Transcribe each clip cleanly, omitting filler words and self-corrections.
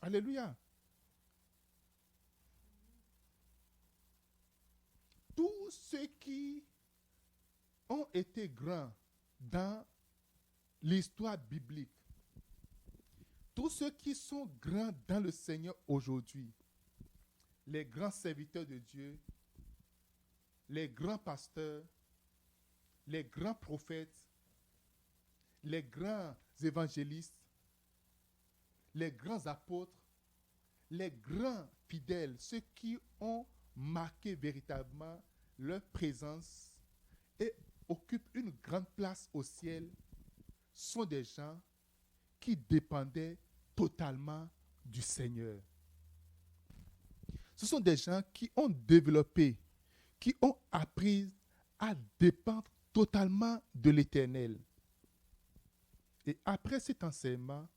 Alléluia. Tous ceux qui ont été grands dans l'histoire biblique, tous ceux qui sont grands dans le Seigneur aujourd'hui, les grands serviteurs de Dieu, les grands pasteurs, les grands prophètes, les grands évangélistes, les grands apôtres, les grands fidèles, ceux qui ont marqué véritablement leur présence et occupent une grande place au ciel, sont des gens qui dépendaient totalement du Seigneur. Ce sont des gens qui ont développé, qui ont appris à dépendre totalement de l'Éternel. Et après cet enseignement,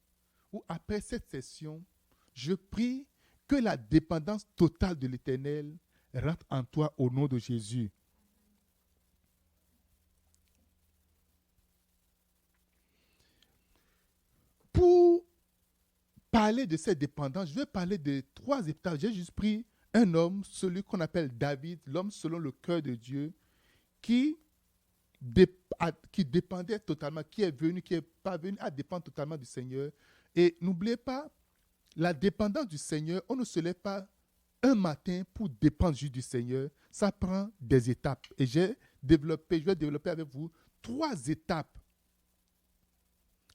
ou après cette session, je prie que la dépendance totale de l'Éternel rentre en toi au nom de Jésus. Pour parler de cette dépendance, je vais parler de 3 étapes. J'ai juste pris un homme, celui qu'on appelle David, l'homme selon le cœur de Dieu, qui dépendait totalement, qui est parvenu à dépendre totalement du Seigneur. Et n'oubliez pas, la dépendance du Seigneur, on ne se lève pas un matin pour dépendre juste du Seigneur. Ça prend des étapes. Et je vais développer avec vous 3 étapes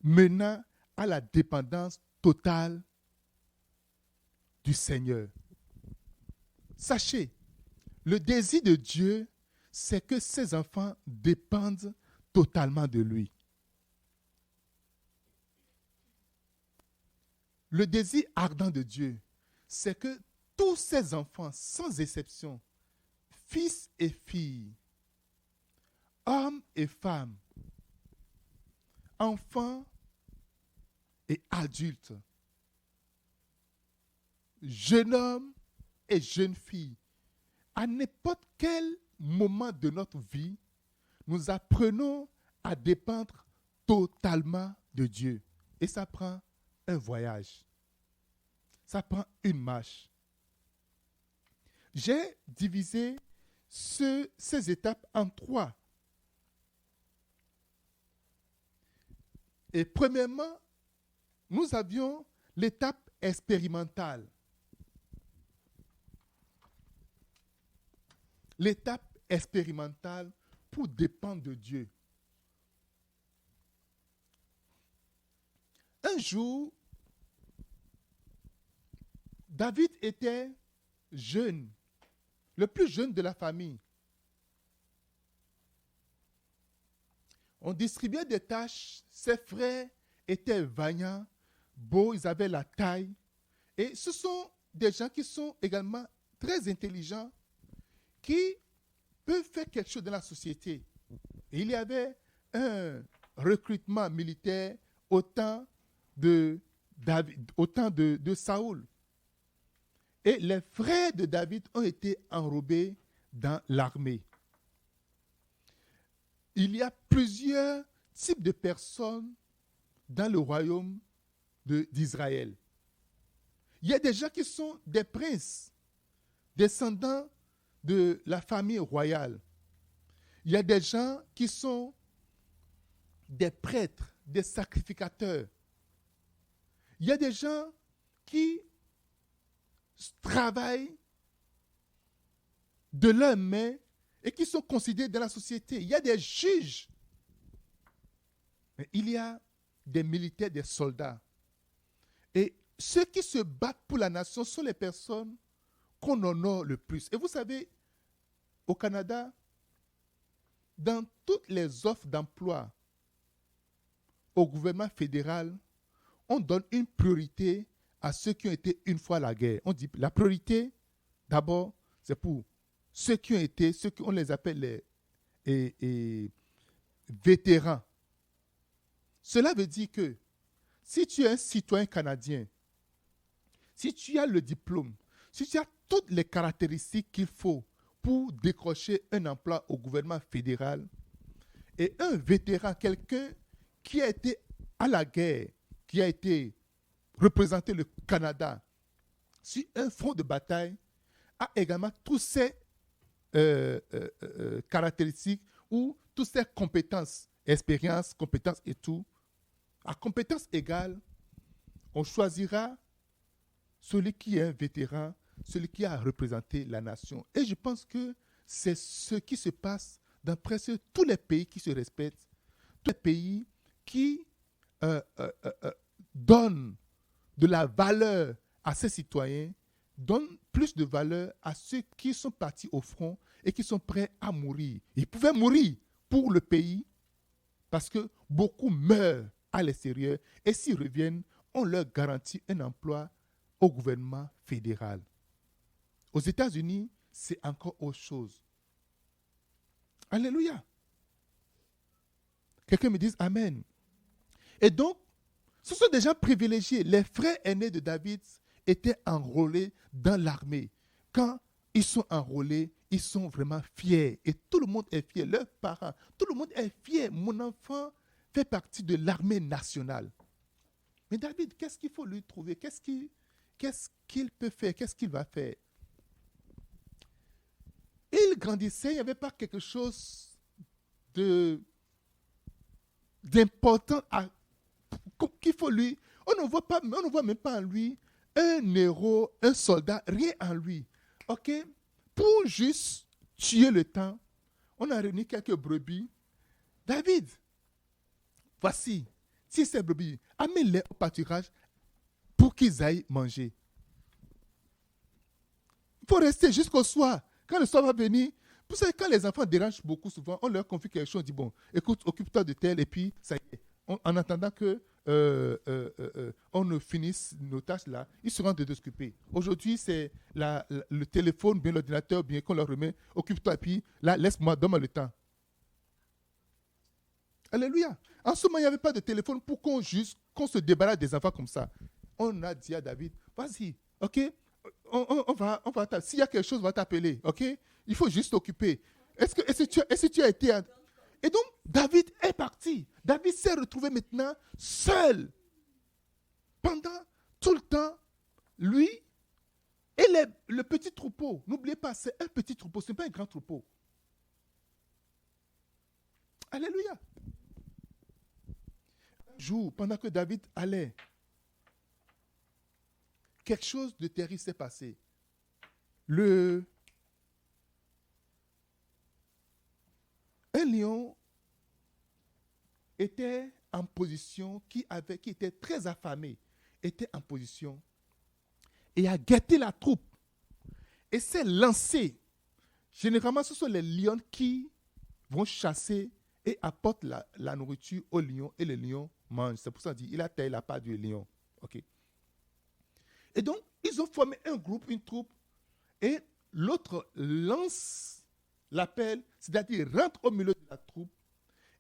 menant à la dépendance totale du Seigneur. Sachez, le désir de Dieu, c'est que ses enfants dépendent totalement de lui. Le désir ardent de Dieu, c'est que tous ses enfants, sans exception, fils et filles, hommes et femmes, enfants et adultes, jeunes hommes et jeunes filles, à n'importe quel moment de notre vie, nous apprenons à dépendre totalement de Dieu. Et ça prend un voyage. Ça prend une marche. J'ai divisé ces étapes en 3. Et premièrement, nous avions l'étape expérimentale. L'étape expérimentale pour dépendre de Dieu. Un jour, David était jeune, le plus jeune de la famille. On distribuait des tâches, ses frères étaient vaillants, beaux, ils avaient la taille. Et ce sont des gens qui sont également très intelligents, qui peuvent faire quelque chose dans la société. Et il y avait un recrutement militaire au temps de Saoul. Et les frères de David ont été enrôbés dans l'armée. Il y a plusieurs types de personnes dans le royaume d'Israël. Il y a des gens qui sont des princes, descendants de la famille royale. Il y a des gens qui sont des prêtres, des sacrificateurs. Il y a des gens qui travaillent de leurs mains et qui sont considérés dans la société. Il y a des juges. Mais il y a des militaires, des soldats. Et ceux qui se battent pour la nation sont les personnes qu'on honore le plus. Et vous savez, au Canada, dans toutes les offres d'emploi au gouvernement fédéral, on donne une priorité à ceux qui ont été une fois à la guerre. On dit la priorité, d'abord, c'est pour ceux qui ont été, on les appelle les vétérans. Cela veut dire que si tu es un citoyen canadien, si tu as le diplôme, si tu as toutes les caractéristiques qu'il faut pour décrocher un emploi au gouvernement fédéral, et un vétéran, quelqu'un qui a été à la guerre, qui a été représenter le Canada sur un front de bataille a également toutes ces caractéristiques ou toutes ces compétences, expériences, compétences et tout. À compétences égales, on choisira celui qui est un vétéran, celui qui a représenté la nation. Et je pense que c'est ce qui se passe dans presque tous les pays qui se respectent, tous les pays qui donnent de la valeur à ses citoyens, donnent plus de valeur à ceux qui sont partis au front et qui sont prêts à mourir. Ils pouvaient mourir pour le pays parce que beaucoup meurent à l'extérieur et s'ils reviennent, on leur garantit un emploi au gouvernement fédéral. Aux États-Unis, c'est encore autre chose. Alléluia. Quelqu'un me dise Amen. Et donc, ce sont des gens privilégiés. Les frères aînés de David étaient enrôlés dans l'armée. Quand ils sont enrôlés, ils sont vraiment fiers. Et tout le monde est fier. Leurs parents, tout le monde est fier. Mon enfant fait partie de l'armée nationale. Mais David, qu'est-ce qu'il faut lui trouver? Qu'est-ce qu'il peut faire? Qu'est-ce qu'il va faire? Il grandissait, il n'y avait pas quelque chose d'important qu'il faut lui. On ne voit même pas en lui un héros, un soldat, rien en lui. OK? Pour juste tuer le temps, on a réuni quelques brebis. David, voici, si ces brebis, amène-les au pâturage pour qu'ils aillent manger. Il faut rester jusqu'au soir. Quand le soir va venir, vous savez, quand les enfants dérangent beaucoup souvent, on leur confie quelque chose, on dit, bon, écoute, occupe-toi de tel, et puis ça y est. En attendant que on ne finisse nos tâches là, ils seront de s'occuper. Aujourd'hui, c'est le téléphone, bien l'ordinateur, bien qu'on leur remet, occupe-toi, et puis là, laisse-moi, donne-moi le temps. Alléluia. En ce moment, il n'y avait pas de téléphone pour qu'on se débarrasse des enfants comme ça. On a dit à David, vas-y, ok, on va s'il y a quelque chose, on va t'appeler, ok? Il faut juste t'occuper. Est-ce que tu as été... Et donc, David est parti. David s'est retrouvé maintenant seul. Pendant tout le temps, lui et le petit troupeau. N'oubliez pas, c'est un petit troupeau, ce n'est pas un grand troupeau. Alléluia. Un jour, pendant que David allait, quelque chose de terrible s'est passé. Un lion était en position, qui était très affamé, était en position et a guetté la troupe et s'est lancé. Généralement, ce sont les lions qui vont chasser et apportent la nourriture au lion et le lion mange. C'est pour ça qu'on dit, il a taillé la part du lion. Okay. Et donc, ils ont formé un groupe, une troupe, et l'autre lance l'appel, c'est-à-dire rentre au milieu de la troupe,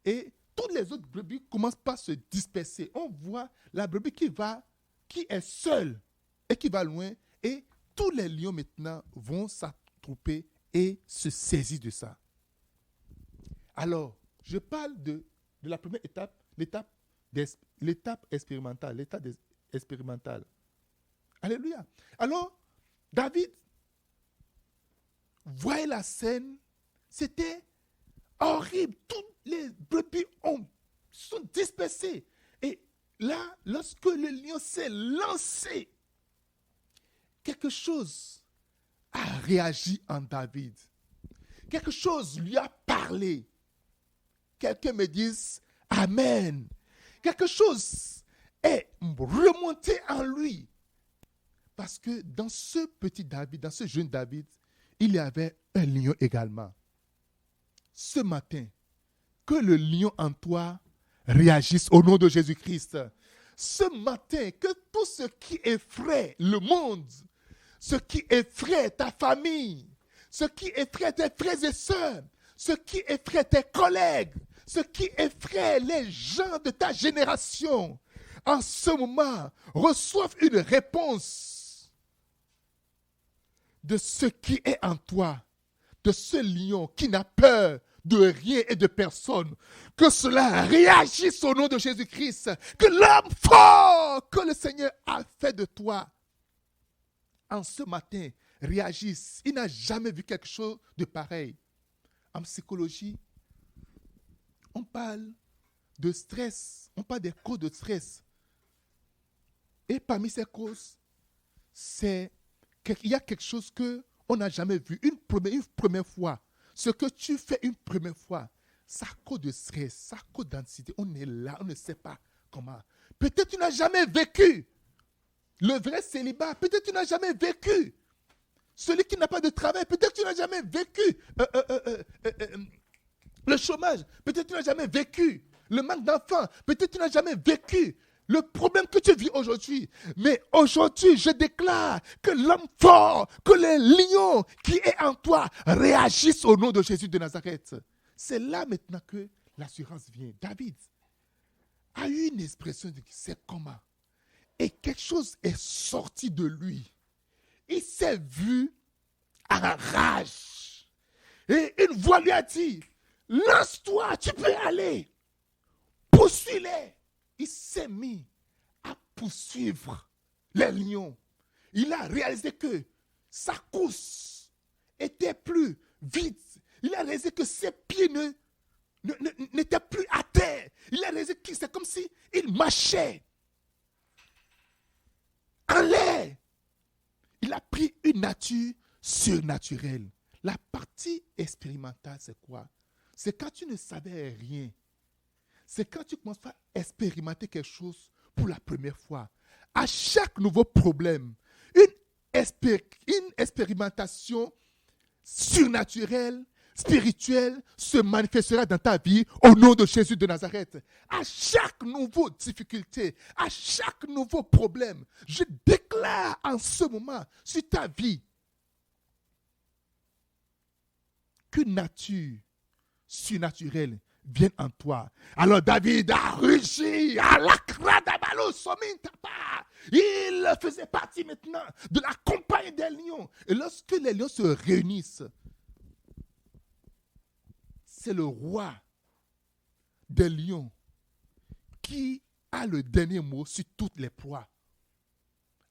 et toutes les autres brebis commencent par se disperser. On voit la brebis qui est seule et qui va loin, et tous les lions maintenant vont s'attrouper et se saisir de ça. Alors, je parle de la première étape, l'étape expérimentale, Alléluia. Alors, David voyait la scène, c'était horrible. Toutes les brebis sont dispersées. Et là, lorsque le lion s'est lancé, quelque chose a réagi en David. Quelque chose lui a parlé. Quelqu'un me dise Amen. Quelque chose est remonté en lui. Parce que dans ce petit David, dans ce jeune David, il y avait un lion également. Ce matin, que le lion en toi réagisse au nom de Jésus-Christ. Ce matin, que tout ce qui effraie le monde, ce qui effraie ta famille, ce qui effraie tes frères et sœurs, ce qui effraie tes collègues, ce qui effraie les gens de ta génération, en ce moment, reçoivent une réponse de ce qui est en toi, de ce lion qui n'a peur de rien et de personne. Que cela réagisse au nom de Jésus-Christ. Que l'homme fort que le Seigneur a fait de toi en ce matin réagisse. Il n'a jamais vu quelque chose de pareil. En psychologie, on parle de stress. On parle des causes de stress. Et parmi ces causes, il y a quelque chose qu'on n'a jamais vu. Une première fois. Ce que tu fais une première fois, ça cause de stress, ça cause d'anxiété. On est là, on ne sait pas comment. Peut-être tu n'as jamais vécu le vrai célibat. Peut-être tu n'as jamais vécu celui qui n'a pas de travail. Peut-être tu n'as jamais vécu le chômage. Peut-être tu n'as jamais vécu le manque d'enfants. Peut-être tu n'as jamais vécu le problème que tu vis aujourd'hui. Mais aujourd'hui, je déclare que l'homme fort, que le lion qui est en toi réagisse au nom de Jésus de Nazareth. C'est là maintenant que l'assurance vient. David a eu une expression de c'est comment. Et quelque chose est sorti de lui. Il s'est vu en rage. Et une voix lui a dit, lance-toi, tu peux aller. Poursuis-les. Il s'est mis à poursuivre les lions. Il a réalisé que sa course était plus vite. Il a réalisé que ses pieds n'étaient plus à terre. Il a réalisé que c'est comme s'il marchait en l'air. Il a pris une nature surnaturelle. La partie expérimentale, c'est quoi? C'est quand tu ne savais rien. C'est quand tu commences à expérimenter quelque chose pour la première fois. À chaque nouveau problème, une expérimentation surnaturelle, spirituelle, se manifestera dans ta vie au nom de Jésus de Nazareth. À chaque nouvelle difficulté, à chaque nouveau problème, je déclare en ce moment sur ta vie qu'une nature surnaturelle vienne en toi. Alors David a rugi, il faisait partie maintenant de la compagnie des lions. Et lorsque les lions se réunissent, c'est le roi des lions qui a le dernier mot sur toutes les proies.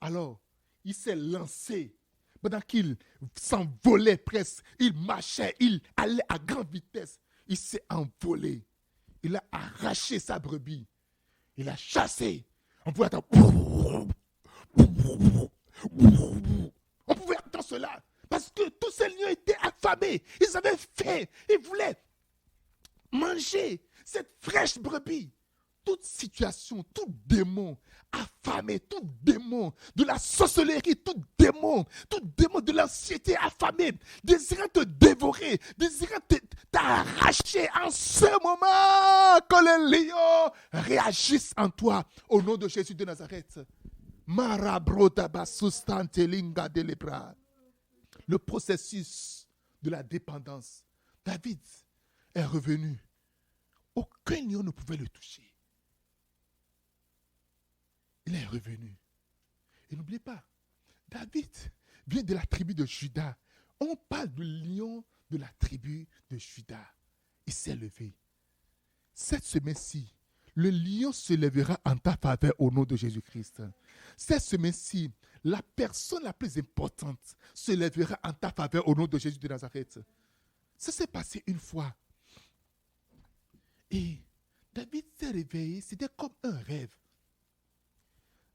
Alors, il s'est lancé. Pendant qu'il s'envolait presque, il marchait, il allait à grande vitesse. Il s'est envolé. Il a arraché sa brebis. Il a chassé. On pouvait entendre. On pouvait entendre cela. Parce que tous ces lions étaient affamés. Ils avaient faim. Ils voulaient manger cette fraîche brebis. Toute situation, tout démon affamé, tout démon de la sorcellerie, tout démon de l'anxiété affamé, désirant te dévorer, désirant t'arracher en ce moment que les lions réagissent en toi au nom de Jésus de Nazareth. Le processus de la dépendance. David est revenu. Aucun lion ne pouvait le toucher. Il est revenu. Et n'oubliez pas, David vient de la tribu de Juda. On parle du lion de la tribu de Juda. Il s'est levé. Cette semaine-ci, le lion se lèvera en ta faveur au nom de Jésus-Christ. Cette semaine-ci, la personne la plus importante se lèvera en ta faveur au nom de Jésus de Nazareth. Ça s'est passé une fois. Et David s'est réveillé, c'était comme un rêve.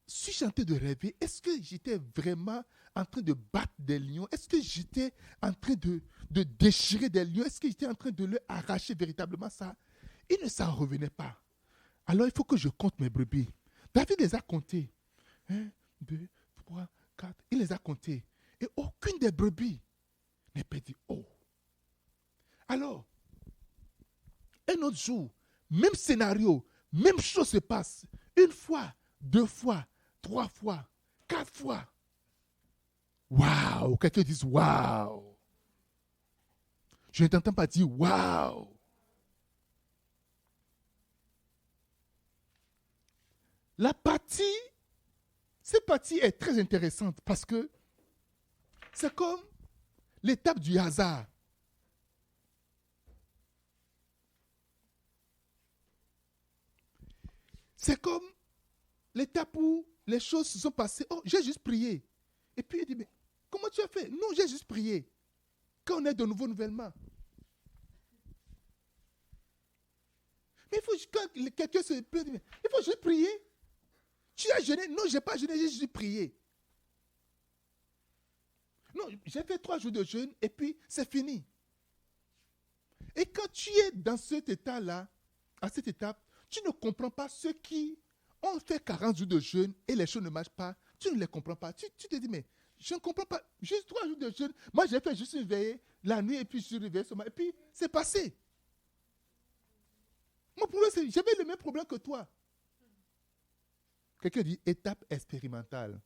Suis-je en train de rêver? Est-ce que j'étais vraiment en train de battre des lions? Est-ce que j'étais en train de déchirer des lions? Est-ce que j'étais en train de leur arracher véritablement ça? Il ne s'en revenait pas. Alors il faut que je compte mes brebis. David les a comptés. 1, 2, 3, 4. Il les a comptés. Et aucune des brebis n'est perdue. Oh! Alors, un autre jour, même scénario, même chose se passe. Une fois, 2 fois, 3 fois, 4 fois. Waouh! Quelqu'un dit waouh! Je ne t'entends pas dire waouh! Cette partie est très intéressante parce que c'est comme l'étape du hasard. C'est comme l'étape où les choses se sont passées. Oh, j'ai juste prié. Et puis il dit, mais comment tu as fait? Non, j'ai juste prié. Quand on est de nouveau nouvellement. Mais il faut, quand quelqu'un se plaint, il faut juste prier. Tu as jeûné? Non, je n'ai pas jeûné, j'ai juste prié. Non, j'ai fait 3 jours de jeûne et puis c'est fini. Et quand tu es dans cet état-là, à cette étape, tu ne comprends pas ceux qui ont fait 40 jours de jeûne et les choses ne marchent pas. Tu ne les comprends pas. Tu te dis, mais je ne comprends pas. Juste 3 jours de jeûne. Moi, j'ai fait juste une veillée la nuit et puis je suis réveillé ce matin. Et puis, c'est passé. Mon problème, c'est que j'avais le même problème que toi. Quelqu'un dit étape expérimentale.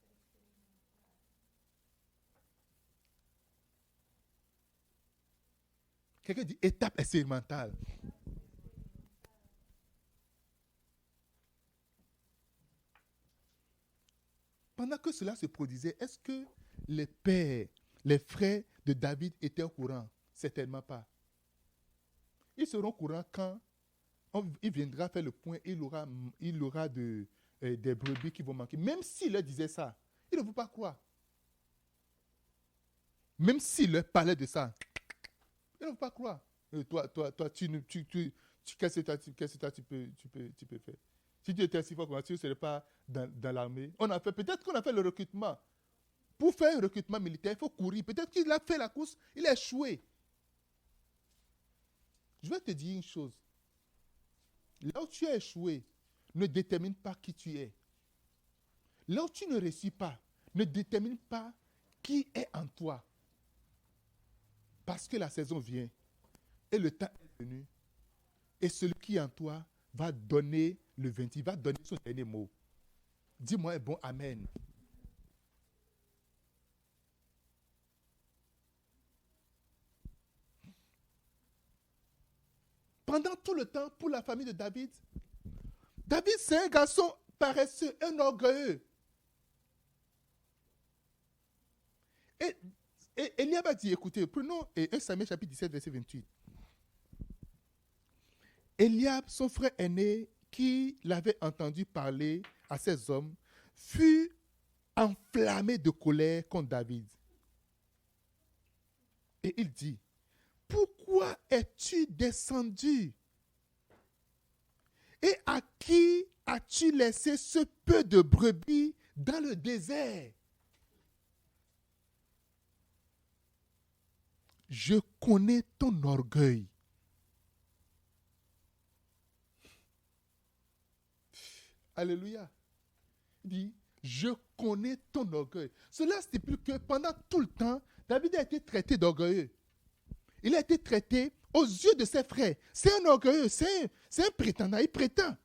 Quelqu'un dit étape expérimentale. Pendant que cela se produisait, est-ce que les pères, les frères de David étaient au courant? Certainement pas. Ils seront au courant quand il viendra faire le point, il aura des brebis qui vont manquer. Même s'il leur disait ça, ils ne vont pas croire. Même s'il leur parlait de ça, ils ne vont pas croire. Toi, qu'est-ce que tu peux faire? Si tu étais si fort, tu ne serais pas dans l'armée. Peut-être qu'on a fait le recrutement. Pour faire un recrutement militaire, il faut courir. Peut-être qu'il a fait la course, il a échoué. Je vais te dire une chose. Là où tu as échoué ne détermine pas qui tu es. Là où tu ne réussis pas ne détermine pas qui est en toi. Parce que la saison vient et le temps est venu. Et celui qui est en toi va donner le 20, va donner son dernier mot. Dis-moi un bon amen. Pendant tout le temps, pour la famille de David, David, c'est un garçon paresseux, un orgueilleux. Et Eliab a dit, écoutez, prenons 1 Samuel chapitre 17, verset 28. Eliab, son frère aîné, qui l'avait entendu parler à ses hommes, fut enflammé de colère contre David. Et il dit, pourquoi es-tu descendu? Et à qui as-tu laissé ce peu de brebis dans le désert? Je connais ton orgueil. Alléluia. Il dit, je connais ton orgueil. Cela stipule que pendant tout le temps, David a été traité d'orgueilleux. Il a été traité aux yeux de ses frères. C'est un orgueilleux, c'est un prétendant, il prétend.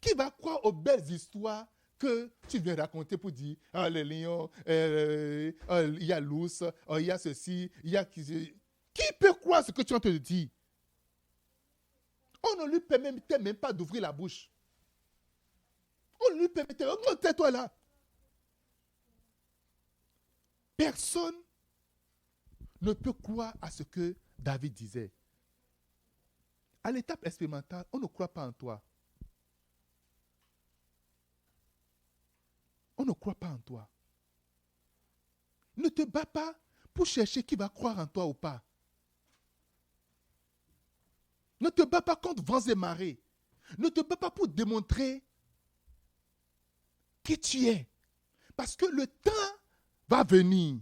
Qui va croire aux belles histoires que tu viens raconter pour dire, ah les lions, il y a l'ours, il y a ceci, il y a... Qui peut croire ce que tu es en train de dire? On ne lui permettait même pas d'ouvrir la bouche. On ne lui permettait, oh, tais-toi là. Personne ne peut croire à ce que David disait. À l'étape expérimentale, on ne croit pas en toi. On ne croit pas en toi. Ne te bats pas pour chercher qui va croire en toi ou pas. Ne te bats pas contre vents et marées. Ne te bats pas pour démontrer qui tu es. Parce que le temps va venir.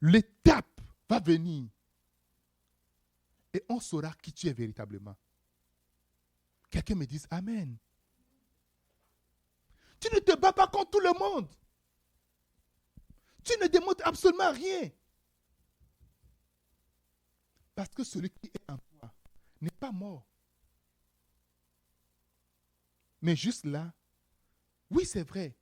L'étape va venir. Et on saura qui tu es véritablement. Quelqu'un me dise Amen. Tu ne te bats pas contre tout le monde. Tu ne démontres absolument rien. Parce que celui qui est en toi n'est pas mort. Mais juste là, oui, c'est vrai.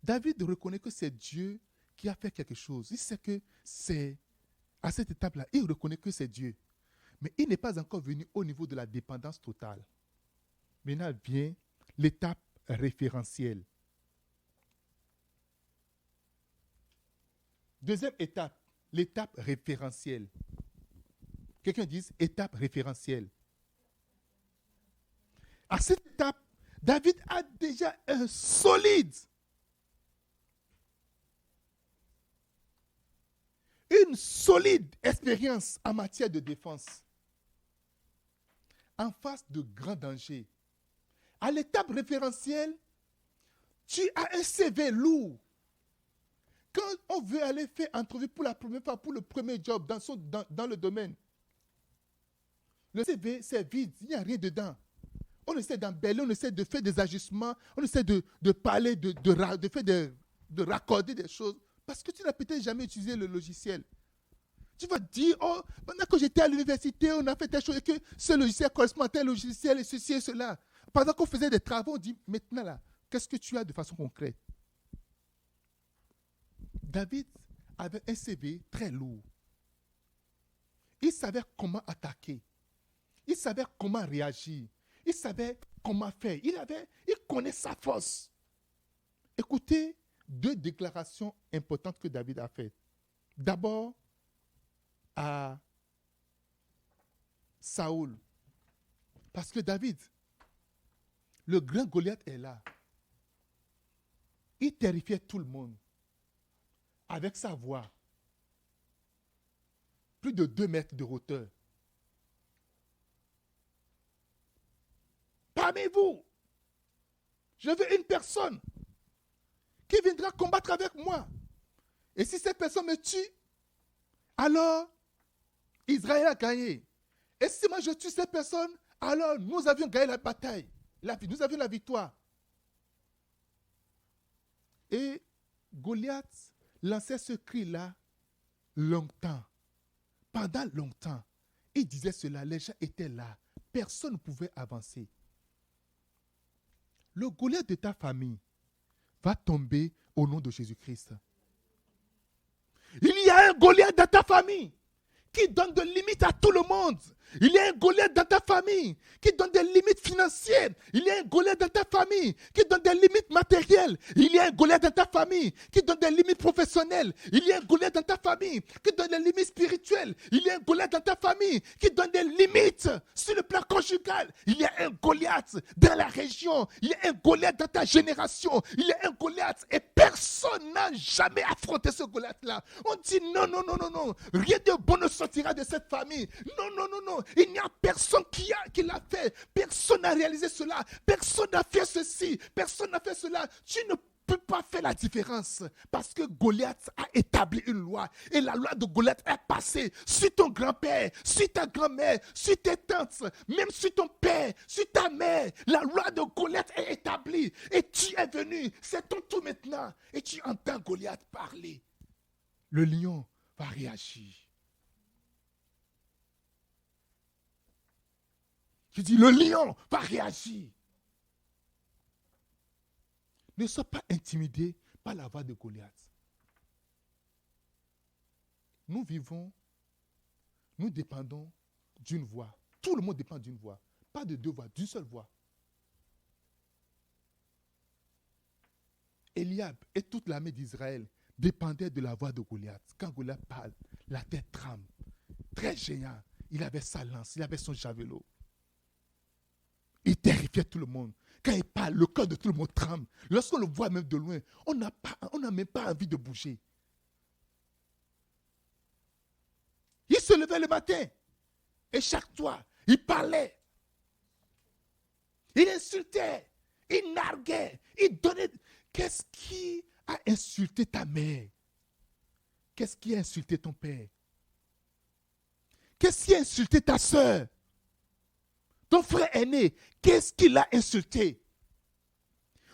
David reconnaît que c'est Dieu qui a fait quelque chose. Il sait que c'est à cette étape-là, il reconnaît que c'est Dieu. Mais il n'est pas encore venu au niveau de la dépendance totale. Maintenant vient l'étape référentielle. Deuxième étape, l'étape référentielle. Quelqu'un dit étape référentielle. À cette étape, David a déjà un une solide expérience en matière de défense. En face de grands dangers. À l'étape référentielle, tu as un CV lourd. Quand on veut aller faire entrevue pour la première fois, pour le premier job dans le domaine, le CV, c'est vide, il n'y a rien dedans. On essaie d'embellir, on essaie de faire des ajustements, on essaie de parler, de raccorder des choses, parce que tu n'as peut-être jamais utilisé le logiciel. Tu vas dire, oh, pendant que j'étais à l'université, on a fait telle chose, et que ce logiciel correspond à tel logiciel, et ceci et cela. Pendant qu'on faisait des travaux, on dit, maintenant là, qu'est-ce que tu as de façon concrète? David avait un CV très lourd. Il savait comment attaquer. Il savait comment réagir. Il savait comment faire. Il connaît sa force. Écoutez 2 déclarations importantes que David a faites. D'abord, à Saoul. Parce que David, le grand Goliath est là. Il terrifiait tout le monde. Avec sa voix. Plus de 2 mètres de hauteur. Parmi vous, je veux une personne qui viendra combattre avec moi. Et si cette personne me tue, alors Israël a gagné. Et si moi je tue cette personne, alors nous avions gagné la bataille. Nous avions la victoire. Et Goliath lançait ce cri-là longtemps. Pendant longtemps. Il disait cela, les gens étaient là. Personne ne pouvait avancer. Le Goliath de ta famille va tomber au nom de Jésus-Christ. Il y a un Goliath dans ta famille qui donne des limites à tout le monde. Il y a un Goliath dans ta famille qui donne des limites financières. Il y a un Goliath dans ta famille qui donne des limites matérielles. Il y a un Goliath dans ta famille qui donne des limites professionnelles. Il y a un Goliath dans ta famille qui donne des limites spirituelles. Il y a un Goliath dans ta famille qui donne des limites sur le plan conjugal. Il y a un Goliath dans la région. Il y a un Goliath dans ta génération. Il y a un Goliath et personne n'a jamais affronté ce Goliath-là. On dit non. Rien de bon ne sortira de cette famille. Non. Il n'y a personne qui l'a fait. Personne n'a réalisé cela. Personne n'a fait ceci. Personne n'a fait cela. Tu ne peux pas faire la différence parce que Goliath a établi une loi. Et la loi de Goliath est passée sur ton grand-père, sur ta grand-mère, sur tes tantes, même sur ton père, sur ta mère. La loi de Goliath est établie. Et tu es venu. C'est ton tour maintenant. Et tu entends Goliath parler. Le lion va réagir. Je dis, le lion va réagir. Ne sois pas intimidé par la voix de Goliath. Nous dépendons d'une voix. Tout le monde dépend d'une voix. Pas de 2 voix, d'une seule voix. Eliab et toute l'armée d'Israël dépendaient de la voix de Goliath. Quand Goliath parle, la tête tremble. Très géant. Il avait sa lance, il avait son javelot. Il terrifiait tout le monde. Quand il parle, le cœur de tout le monde tremble. Lorsqu'on le voit même de loin, on n'a même pas envie de bouger. Il se levait le matin. Et chaque fois, il parlait. Il insultait. Il narguait. Il donnait. Qu'est-ce qui a insulté ta mère? Qu'est-ce qui a insulté ton père? Qu'est-ce qui a insulté ta soeur? Ton frère aîné, qu'est-ce qu'il a insulté?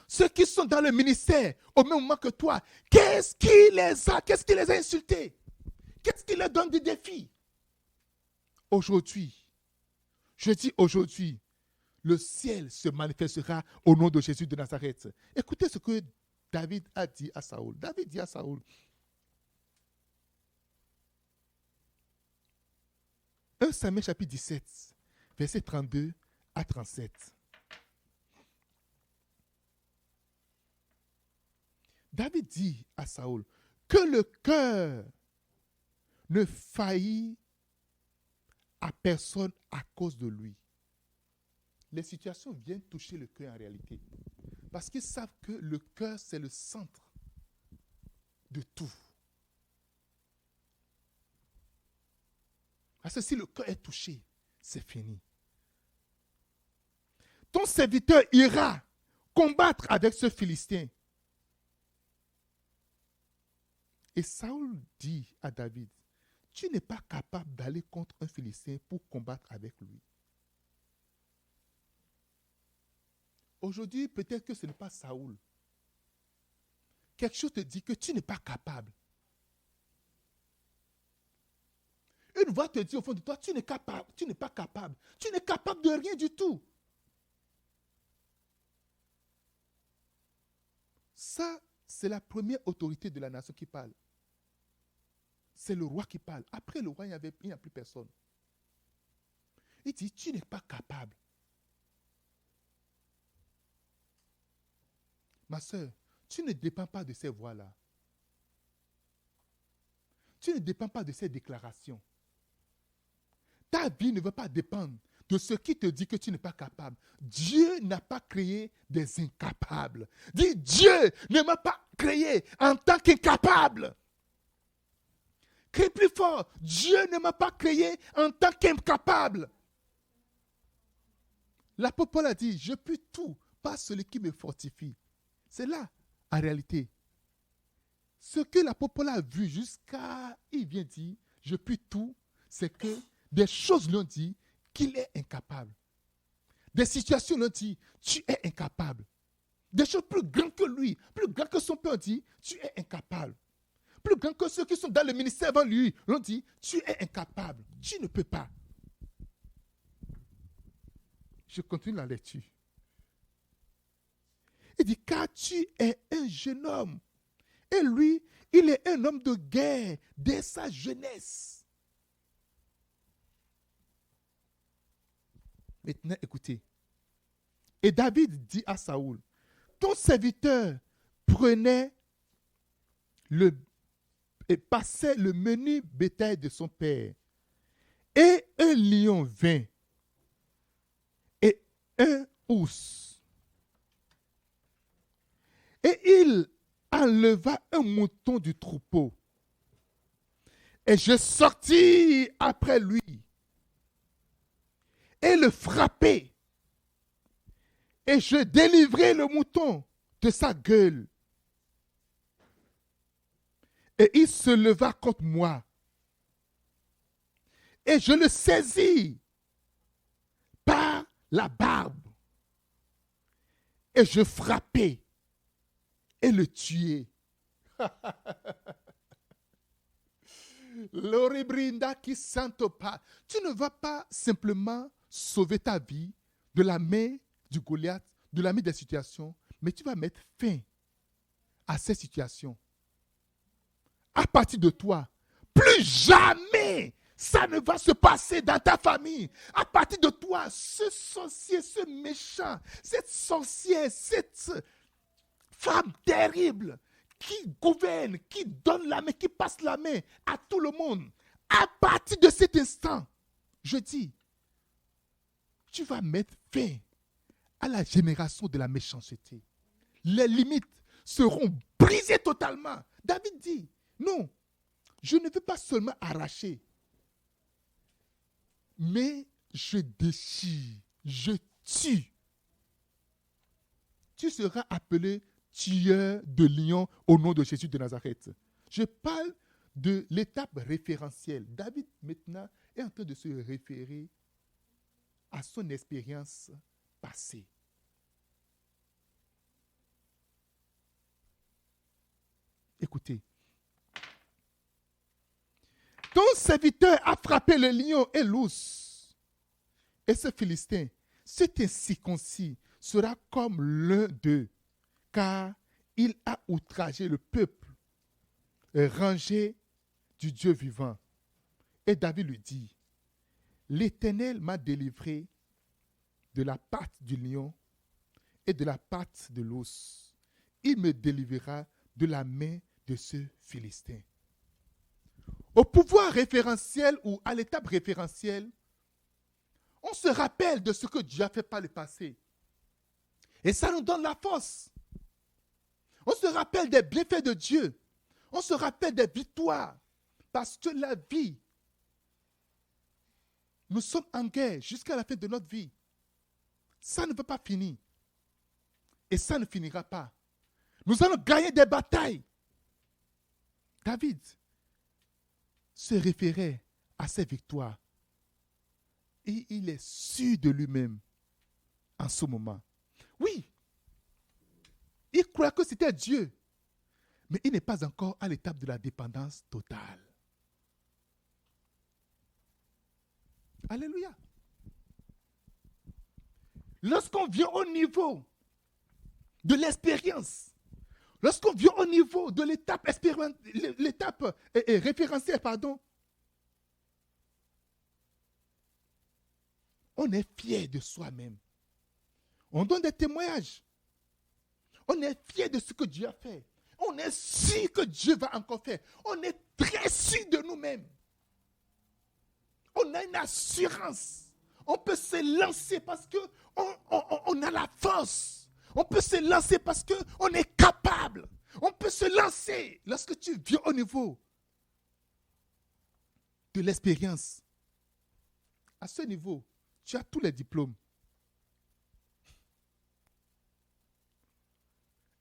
Ceux qui sont dans le ministère au même moment que toi, qu'est-ce qui les a insultés? Qu'est-ce qui leur donne des défis? Aujourd'hui, je dis aujourd'hui, le ciel se manifestera au nom de Jésus de Nazareth. Écoutez ce que David a dit à Saoul. David dit à Saoul, 1 Samuel chapitre 17, versets 32 à 37. David dit à Saoul que le cœur ne faillit à personne à cause de lui. les situations viennent toucher le cœur en réalité. Parce qu'ils savent que le cœur, c'est le centre de tout. Parce que si le cœur est touché, c'est fini. Ton serviteur ira combattre avec ce Philistin. Et Saül dit à David, tu n'es pas capable d'aller contre un Philistin pour combattre avec lui. Aujourd'hui, peut-être que ce n'est pas Saül. Quelque chose te dit que tu n'es pas capable. Une voix te dit au fond de toi, tu n'es pas capable. Tu n'es capable de rien du tout. Ça, c'est la première autorité de la nation qui parle. C'est le roi qui parle. Après le roi, il n'y a plus personne. Il dit, tu n'es pas capable. Ma soeur, tu ne dépends pas de ces voix-là. Tu ne dépends pas de ces déclarations. Ta vie ne va pas dépendre de ce qui te dit que tu n'es pas capable. Dieu n'a pas créé des incapables. Dis, Dieu ne m'a pas créé en tant qu'incapable. Crie plus fort. Dieu ne m'a pas créé en tant qu'incapable. L'apôtre Paul a dit, je puis tout par celui qui me fortifie. C'est là, en réalité. Ce que l'apôtre Paul a vu jusqu'à, il vient dire, je puis tout, c'est que des choses l'ont dit qu'il est incapable. Des situations l'ont dit, tu es incapable. Des choses plus grandes que lui, plus grandes que son père dit, tu es incapable. Plus grandes que ceux qui sont dans le ministère avant lui l'ont dit, tu es incapable. Tu ne peux pas. Je continue la lecture. Il dit, car tu es un jeune homme. Et lui, il est un homme de guerre dès sa jeunesse. Maintenant, écoutez. Et David dit à Saül, ton serviteur prenait et passait le menu bétail de son père. Et un lion vint et un ours. Et il enleva un mouton du troupeau. Et je sortis après lui et le frappai. Et je délivrai le mouton de sa gueule. Et il se leva contre moi. Et je le saisis par la barbe. Et je frappai et le tuai. L'oribrinda qui santo pas. Tu ne vas pas simplement sauver ta vie de la main du Goliath, de la main des situations, mais tu vas mettre fin à ces situations. À partir de toi, plus jamais ça ne va se passer dans ta famille. À partir de toi, ce sorcier, ce méchant, cette sorcière, cette femme terrible qui gouverne, qui donne la main, qui passe la main à tout le monde. À partir de cet instant, je dis, tu vas mettre fin à la génération de la méchanceté. Les limites seront brisées totalement. David dit, non, je ne veux pas seulement arracher, mais je déchire, je tue. Tu seras appelé tueur de lions au nom de Jésus de Nazareth. Je parle de l'étape référentielle. David, maintenant, est en train de se référer à son expérience passée. Écoutez. Ton serviteur a frappé le lion et l'ours. Et ce Philistin, cet incirconcis, sera comme l'un d'eux, car il a outragé le peuple rangé du Dieu vivant. Et David lui dit, l'Éternel m'a délivré de la patte du lion et de la patte de l'ours. Il me délivrera de la main de ce Philistin. Au pouvoir référentiel ou à l'étape référentielle, On se rappelle de ce que Dieu a fait par le passé. Et ça nous donne la force. On se rappelle des bienfaits de Dieu. On se rappelle des victoires. Parce que la vie, nous sommes en guerre jusqu'à la fin de notre vie. Ça ne peut pas finir. Et ça ne finira pas. Nous allons gagner des batailles. David se référait à ses victoires. Et il est sûr de lui-même en ce moment. Oui, il croit que c'était Dieu. Mais il n'est pas encore à l'étape de la dépendance totale. Alléluia. Lorsqu'on vient au niveau de l'expérience, lorsqu'on vient au niveau de l'étape référentielle, on est fier de soi-même. On donne des témoignages. On est fier de ce que Dieu a fait. On est sûr que Dieu va encore faire. On est très sûr de nous-mêmes. On a une assurance. On peut se lancer parce qu'on a la force. On peut se lancer parce qu'on est capable. On peut se lancer lorsque tu viens au niveau de l'expérience. À ce niveau, tu as tous les diplômes.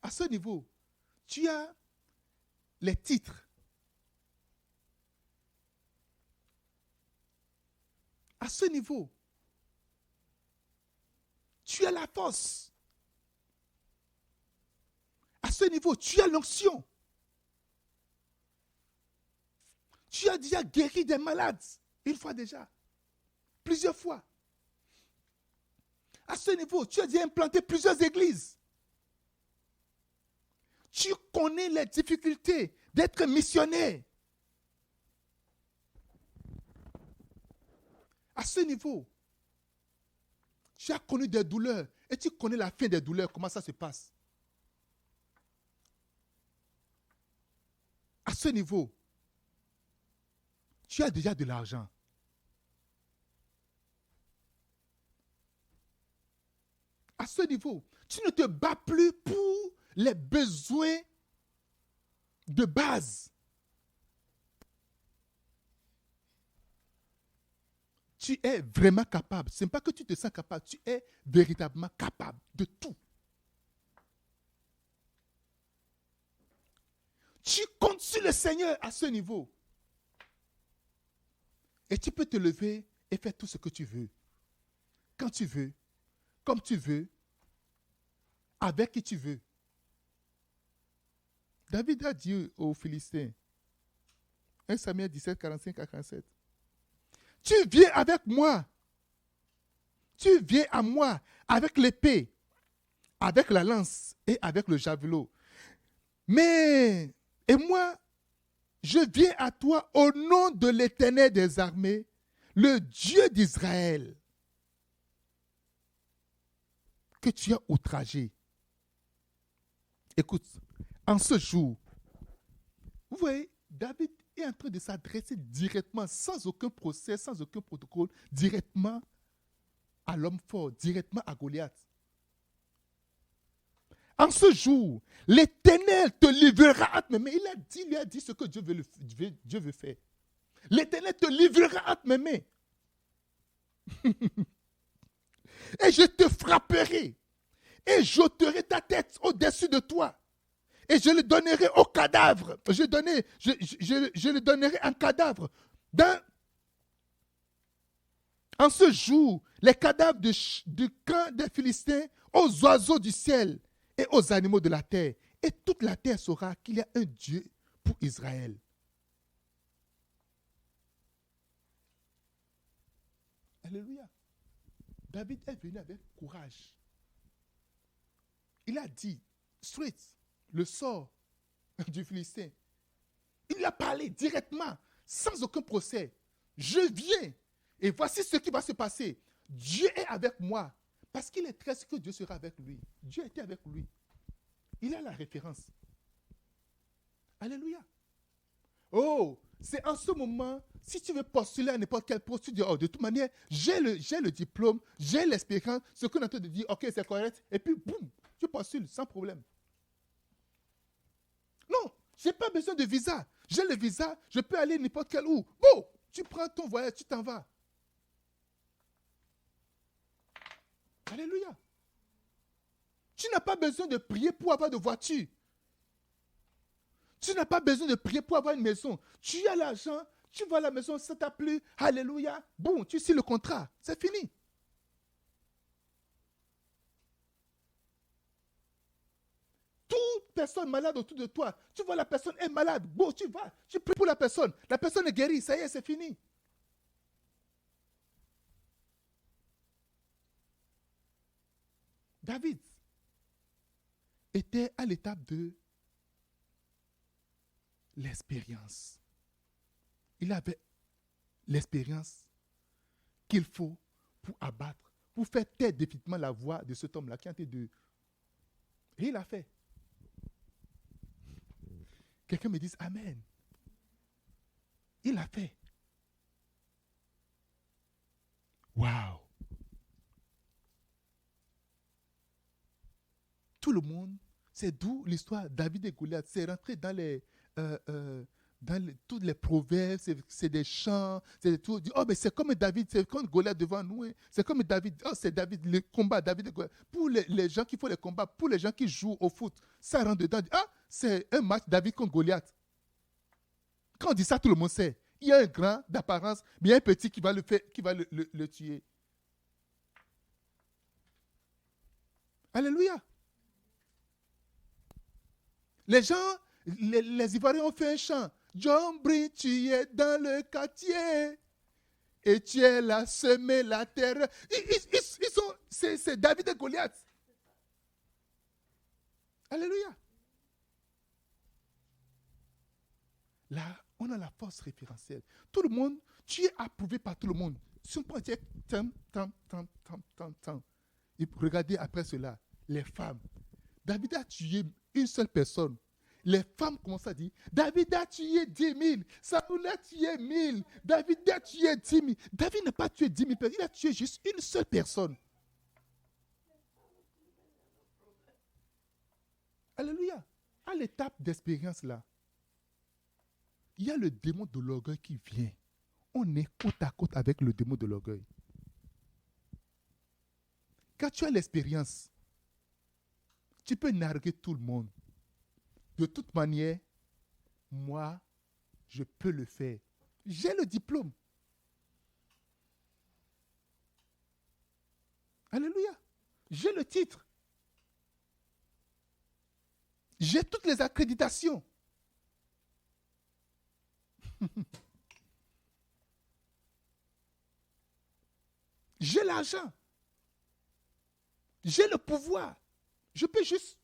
À ce niveau, tu as les titres. À ce niveau, tu as la force. À ce niveau, tu as l'onction. Tu as déjà guéri des malades, une fois déjà, plusieurs fois. À ce niveau, tu as déjà implanté plusieurs églises. Tu connais les difficultés d'être missionnaire. À ce niveau, tu as connu des douleurs et tu connais la fin des douleurs, comment ça se passe. À ce niveau, tu as déjà de l'argent. À ce niveau, tu ne te bats plus pour les besoins de base. Tu es vraiment capable. Ce n'est pas que tu te sens capable, tu es véritablement capable de tout. Tu comptes sur le Seigneur à ce niveau. Et tu peux te lever et faire tout ce que tu veux. Quand tu veux, comme tu veux, avec qui tu veux. David a dit aux Philistins, 1 Samuel 17, 45 à 47, tu viens avec moi, tu viens à moi avec l'épée, avec la lance et avec le javelot. Et moi, je viens à toi au nom de l'Éternel des armées, le Dieu d'Israël, que tu as outragé. Écoute, en ce jour, vous voyez, David est en train de s'adresser directement, sans aucun procès, sans aucun protocole, directement à l'homme fort, directement à Goliath. En ce jour, l'Éternel te livrera entre mes mains. Il lui a dit ce que Dieu veut faire. L'Éternel te livrera entre mes mains. Et je te frapperai. Et j'ôterai ta tête au-dessus de toi. Et je le donnerai au cadavre. Je le donnerai en cadavre. En ce jour, les cadavres du camp des Philistins aux oiseaux du ciel et aux animaux de la terre. Et toute la terre saura qu'il y a un Dieu pour Israël. Alléluia. David est venu avec courage. Il a dit, straight, le sort du Philistin. Il a parlé directement, sans aucun procès. Je viens et voici ce qui va se passer. Dieu est avec moi parce qu'il est très sûr que Dieu sera avec lui. Dieu était avec lui. Il a la référence. Alléluia. Oh, c'est en ce moment, si tu veux postuler à n'importe quel poste, tu dis, oh, de toute manière, j'ai le diplôme, j'ai l'expérience, ce qu'on est en train de dire, ok, c'est correct, et puis, boum, tu postules sans problème. Non, je n'ai pas besoin de visa. J'ai le visa, je peux aller n'importe quel où. Bon, tu prends ton voyage, tu t'en vas. Alléluia. Tu n'as pas besoin de prier pour avoir de voiture. Tu n'as pas besoin de prier pour avoir une maison. Tu as l'argent, tu vas à la maison, ça t'a plu. Alléluia. Bon, tu signes le contrat. C'est fini. Toute personne malade autour de toi, tu vois la personne est malade. Bon, tu vas, tu pries pour la personne. La personne est guérie. Ça y est, c'est fini. David était à l'étape de l'expérience. Il avait l'expérience qu'il faut pour abattre, pour faire taire définitivement la voix de cet homme-là qui a été de... Et il a fait. Quelqu'un me dit Amen. Il a fait. Waouh. Tout le monde, c'est d'où l'histoire David et Goliath. C'est rentré dans tous les proverbes, c'est des chants, c'est des tout. Oh, mais c'est comme David, c'est comme Goliath devant nous. Hein. C'est comme David. Oh, c'est David, le combat David et Goliath. Pour les gens qui font les combats, pour les gens qui jouent au foot, ça rentre dedans. Ah, c'est un match David contre Goliath. Quand on dit ça, tout le monde sait. Il y a un grand d'apparence, mais il y a un petit qui va le faire, qui va le tuer. Alléluia. Les gens, les Ivoiriens ont fait un chant. John Brie, tu es dans le quartier et tu es là semer la terre. C'est David et Goliath. Alléluia. Là, on a la force référentielle. Tout le monde, tu es approuvé par tout le monde. Si on peut dire tant. Et regardez après cela, les femmes. David a tué une seule personne. Les femmes commencent à dire, David a tué 10 000, Saoul a tué 1000, David a tué 10 000. David n'a pas tué 10 000 personnes, il a tué juste une seule personne. Alléluia. À l'étape d'expérience là, il y a le démon de l'orgueil qui vient. On est côte à côte avec le démon de l'orgueil. Quand tu as l'expérience, tu peux narguer tout le monde. De toute manière, moi, je peux le faire. J'ai le diplôme. Alléluia. J'ai le titre. J'ai toutes les accréditations. J'ai l'argent. J'ai le pouvoir. Je peux juste...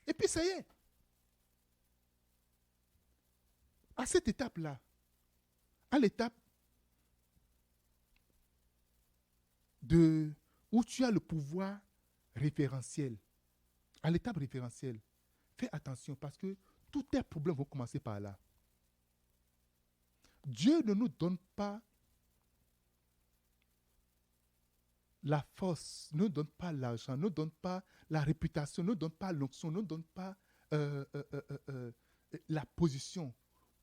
Et puis ça y est. À cette étape-là, à l'étape où tu as le pouvoir référentiel, à l'étape référentielle, fais attention parce que tous tes problèmes vont commencer par là. Dieu ne nous donne pas la force, ne nous donne pas l'argent, ne nous donne pas la réputation, ne nous donne pas l'onction, ne nous donne pas la position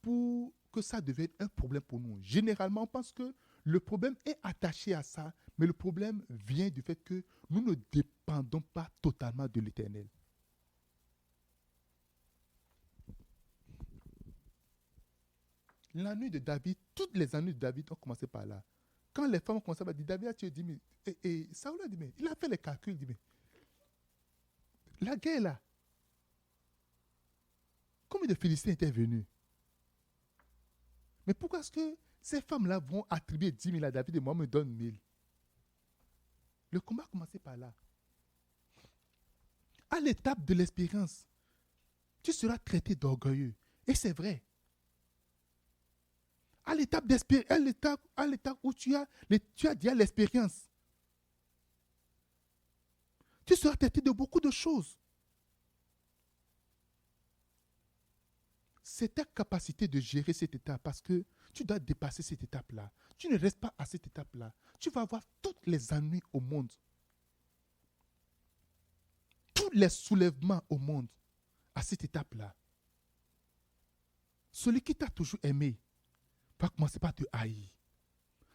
pour que ça devienne un problème pour nous. Généralement, on pense que le problème est attaché à ça, mais le problème vient du fait que nous ne dépendons pas totalement de l'Éternel. La nuit de David, toutes les années de David ont commencé par là. Quand les femmes ont commencé à dire, David a tué 10 000, et Saoul a dit, mais il a fait les calculs, il dit, mais la guerre là, combien de Philistins étaient venus? Mais pourquoi est-ce que ces femmes-là vont attribuer 10 000 à David et moi me donne 1000? Le combat a commencé par là. À l'étape de l'expérience, tu seras traité d'orgueilleux. Et c'est vrai. À l'étape où tu as déjà l'expérience, tu seras traité de beaucoup de choses. c'est ta capacité de gérer cette étape parce que tu dois dépasser cette étape-là. Tu ne restes pas à cette étape-là. Tu vas avoir tous les ennuis au monde. Tous les soulèvements au monde à cette étape-là. Celui qui t'a toujours aimé va commencer par te haïr.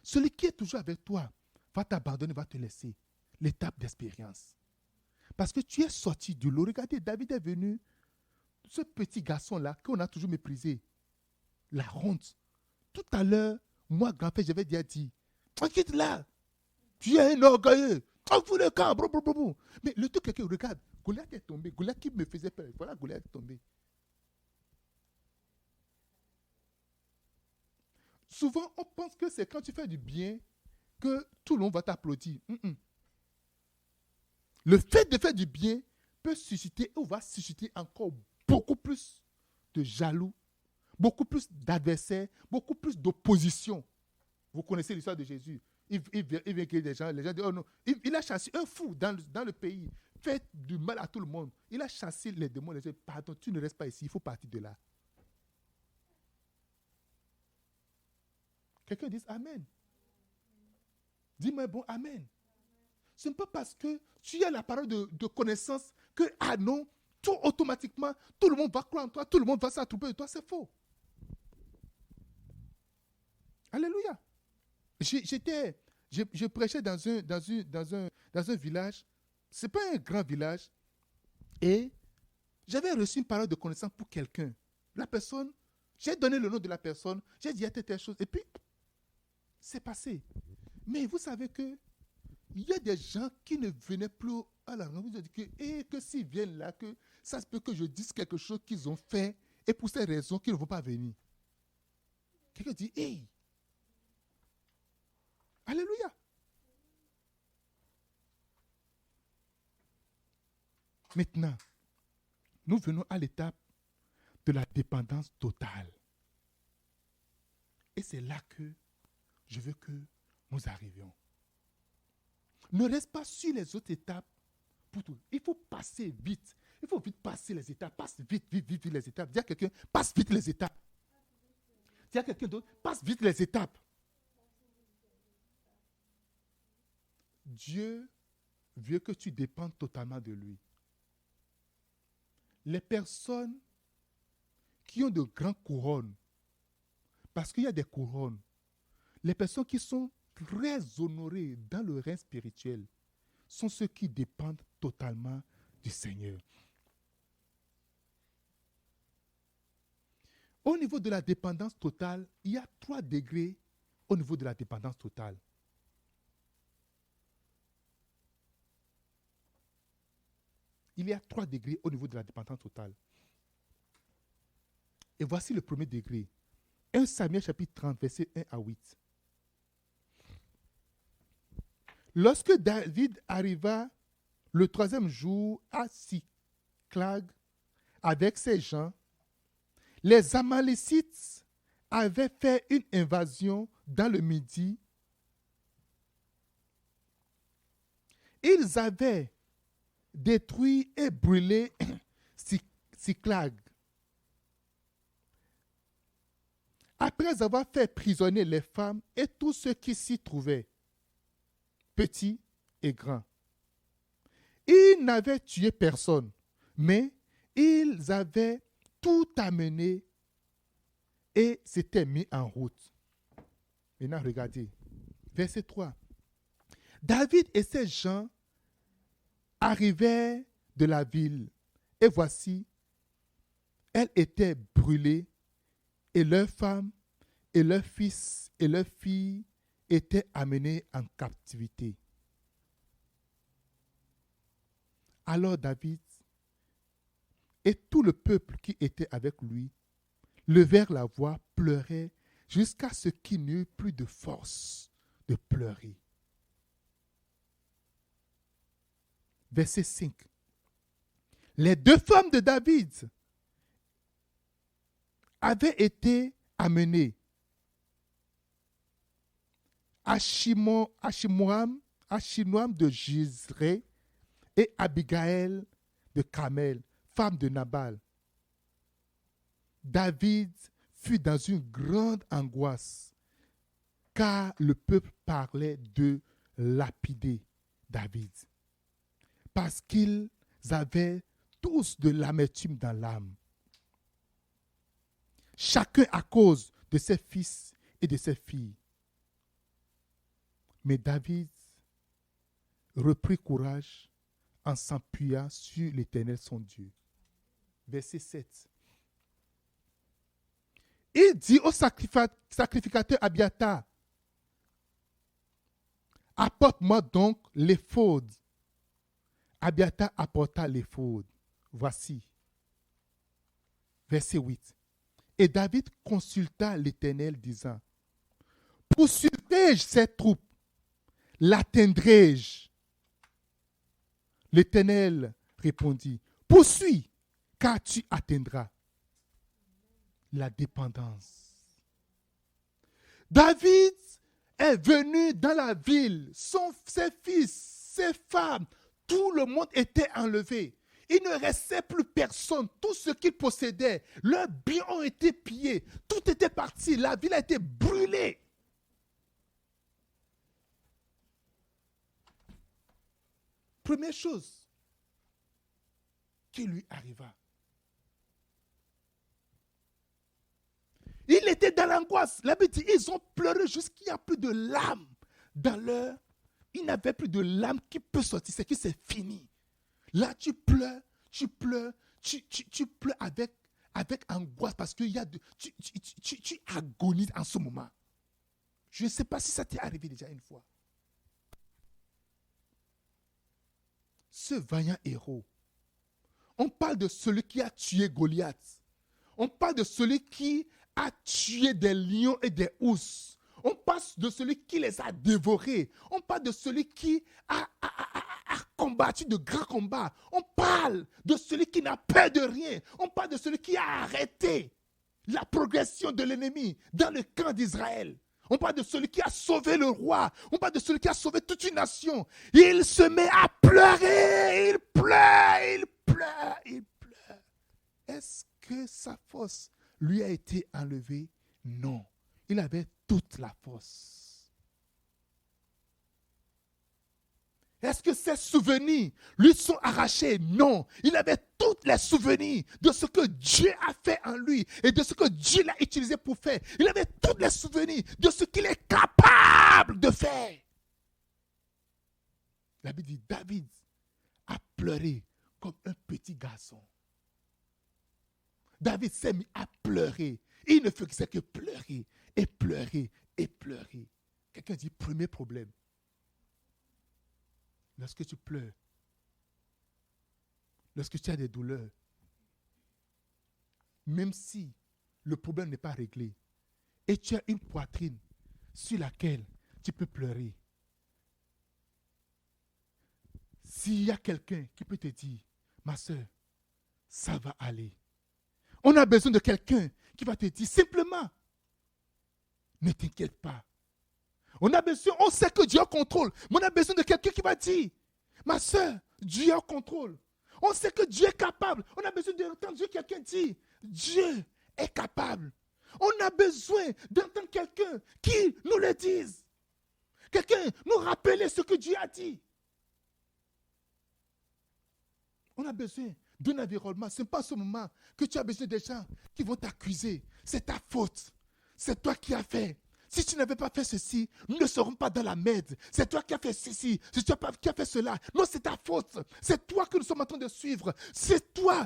Celui qui est toujours avec toi va t'abandonner, va te laisser. L'étape d'expérience. Parce que tu es sorti de l'eau. Regardez, David est venu, ce petit garçon-là qu'on a toujours méprisé. La honte. Tout à l'heure, moi, grand-père, j'avais déjà dit, quitte là, tu es un orgueilleux. On fout le camp. Mais le truc est que, regarde, Goliath est tombé. Goliath qui me faisait peur. Voilà, Goliath est tombé. Souvent, on pense que c'est quand tu fais du bien que tout le monde va t'applaudir. Le fait de faire du bien peut susciter ou va susciter encore beaucoup plus de jaloux, beaucoup plus d'adversaires, beaucoup plus d'opposition. Vous connaissez l'histoire de Jésus. Il vient que les gens disent, oh non, il a chassé un fou dans le pays, fait du mal à tout le monde. Il a chassé les démons, les gens, pardon, tu ne restes pas ici, il faut partir de là. Quelqu'un dit Amen. Dis-moi bon Amen. Ce n'est pas parce que tu as la parole de connaissance que, ah non, tout automatiquement, tout le monde va croire en toi, tout le monde va s'attrouper de toi, c'est faux. Alléluia. Je prêchais dans un village, ce n'est pas un grand village, et j'avais reçu une parole de connaissance pour quelqu'un. La personne, j'ai donné le nom de la personne, j'ai dit telle chose, et puis, c'est passé. Mais vous savez que il y a des gens qui ne venaient plus à la rencontre. Ils ont dit que s'ils viennent là, que ça se peut que je dise quelque chose qu'ils ont fait et pour ces raisons qu'ils ne vont pas venir. Quelqu'un dit, hey, alléluia. Maintenant, nous venons à l'étape de la dépendance totale. Et c'est là que je veux que nous arrivions. Ne reste pas sur les autres étapes pour tout. Il faut passer vite. Il faut vite passer les étapes. Passe vite les étapes. Dis à quelqu'un, passe vite les étapes. Dis à quelqu'un d'autre, passe vite les étapes. Dieu veut que tu dépendes totalement de lui. Les personnes qui ont de grandes couronnes, parce qu'il y a des couronnes, les personnes qui sont très honorés dans le règne spirituel sont ceux qui dépendent totalement du Seigneur. Au niveau de la dépendance totale, il y a 3 degrés au niveau de la dépendance totale. Il y a 3 degrés au niveau de la dépendance totale. Et voici le premier degré. 1 Samuel chapitre 30, versets 1 à 8. Lorsque David arriva le 3e jour à Siclag avec ses gens, les Amalécites avaient fait une invasion dans le Midi. Ils avaient détruit et brûlé Siclag. Après avoir fait prisonnier les femmes et tous ceux qui s'y trouvaient, petits et grands. Ils n'avaient tué personne, mais ils avaient tout amené et s'étaient mis en route. Maintenant, regardez, verset 3. David et ses gens arrivèrent de la ville, et voici, elle était brûlée, et leurs femmes, et leurs fils, et leurs filles étaient amenés en captivité. Alors David et tout le peuple qui était avec lui levèrent la voix, pleuraient, jusqu'à ce qu'il n'y eût plus de force de pleurer. Verset 5. Les 2 femmes de David avaient été amenées. Achinoam de Jizré et Abigaël de Carmel, femme de Nabal. David fut dans une grande angoisse, car le peuple parlait de lapider David, parce qu'ils avaient tous de l'amertume dans l'âme, chacun à cause de ses fils et de ses filles. Mais David reprit courage en s'appuyant sur l'Éternel son Dieu. Verset 7. Il dit au sacrificateur Abiathar, apporte-moi donc l'éphod. Abiathar apporta l'éphod. Voici. Verset 8. Et David consulta l'Éternel disant, poursuivrai-je cette troupe? L'atteindrai-je? L'Éternel répondit, poursuis, car tu atteindras. La dépendance. David est venu dans la ville, ses fils, ses femmes, tout le monde était enlevé. Il ne restait plus personne. Tout ce qu'ils possédaient, leurs biens ont été pillés. Tout était parti. La ville a été brûlée. Première chose qui lui arriva. Il était dans l'angoisse. La Bible dit, ils ont pleuré jusqu'il n'y a plus de larmes dans leur... Il n'avait plus de larmes qui peut sortir. C'est que c'est fini. Là, tu pleures avec angoisse parce que tu agonises en ce moment. Je ne sais pas si ça t'est arrivé déjà une fois. Ce vaillant héros, on parle de celui qui a tué Goliath. On parle de celui qui a tué des lions et des ours. On parle de celui qui les a dévorés. On parle de celui qui a combattu de grands combats. On parle de celui qui n'a peur de rien. On parle de celui qui a arrêté la progression de l'ennemi dans le camp d'Israël. On parle de celui qui a sauvé le roi. On parle de celui qui a sauvé toute une nation. Il se met à pleurer. Il pleure. Est-ce que sa force lui a été enlevée? Non. Il avait toute la force. Est-ce que ses souvenirs lui sont arrachés? Non. Il avait tous les souvenirs de ce que Dieu a fait en lui et de ce que Dieu l'a utilisé pour faire. Il avait tous les souvenirs de ce qu'il est capable de faire. La Bible dit, David a pleuré comme un petit garçon. David s'est mis à pleurer. Il ne faisait que pleurer et pleurer et pleurer. Quelqu'un dit, premier problème. Lorsque tu pleures, lorsque tu as des douleurs, même si le problème n'est pas réglé, et tu as une poitrine sur laquelle tu peux pleurer, s'il y a quelqu'un qui peut te dire, ma soeur, ça va aller. On a besoin de quelqu'un qui va te dire simplement, ne t'inquiète pas. On sait que Dieu contrôle, mais on a besoin de quelqu'un qui va dire, ma soeur, Dieu contrôle. On sait que Dieu est capable. On a besoin d'entendre quelqu'un dire, Dieu est capable. On a besoin d'entendre quelqu'un qui nous le dise. Quelqu'un nous rappeler ce que Dieu a dit. On a besoin d'un environnement. Ce n'est pas à ce moment que tu as besoin des gens qui vont t'accuser. C'est ta faute. C'est toi qui as fait. Si tu n'avais pas fait ceci, nous ne serons pas dans la merde. C'est toi qui as fait ceci. C'est toi qui as fait cela. Non, c'est ta faute. C'est toi que nous sommes en train de suivre. C'est toi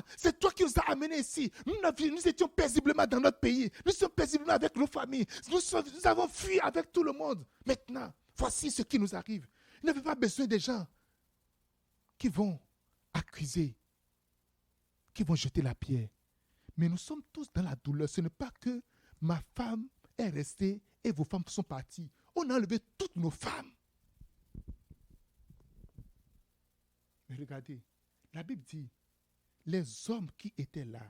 qui nous as amenés ici. Nous étions paisiblement dans notre pays. Nous sommes paisiblement avec nos familles. Nous avons fui avec tout le monde. Maintenant, voici ce qui nous arrive. Il n'avait pas besoin des gens qui vont accuser, qui vont jeter la pierre. Mais nous sommes tous dans la douleur. Ce n'est pas que ma femme est restée et vos femmes sont parties. On a enlevé toutes nos femmes. Mais regardez, la Bible dit, les hommes qui étaient là,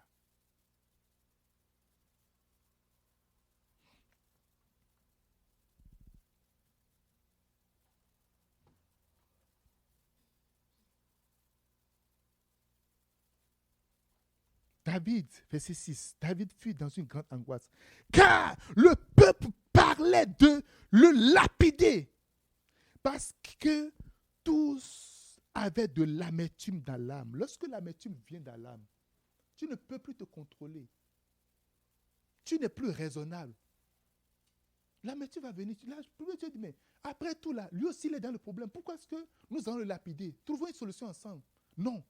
David, verset 6, David fut dans une grande angoisse, car le peuple parlait de le lapider, parce que tous avaient de l'amertume dans l'âme. Lorsque l'amertume vient dans l'âme, tu ne peux plus te contrôler. Tu n'es plus raisonnable. L'amertume va venir. Là, Dieu dit, mais après tout, là, lui aussi, il est dans le problème. Pourquoi est-ce que nous allons le lapider? Trouvons une solution ensemble. Non.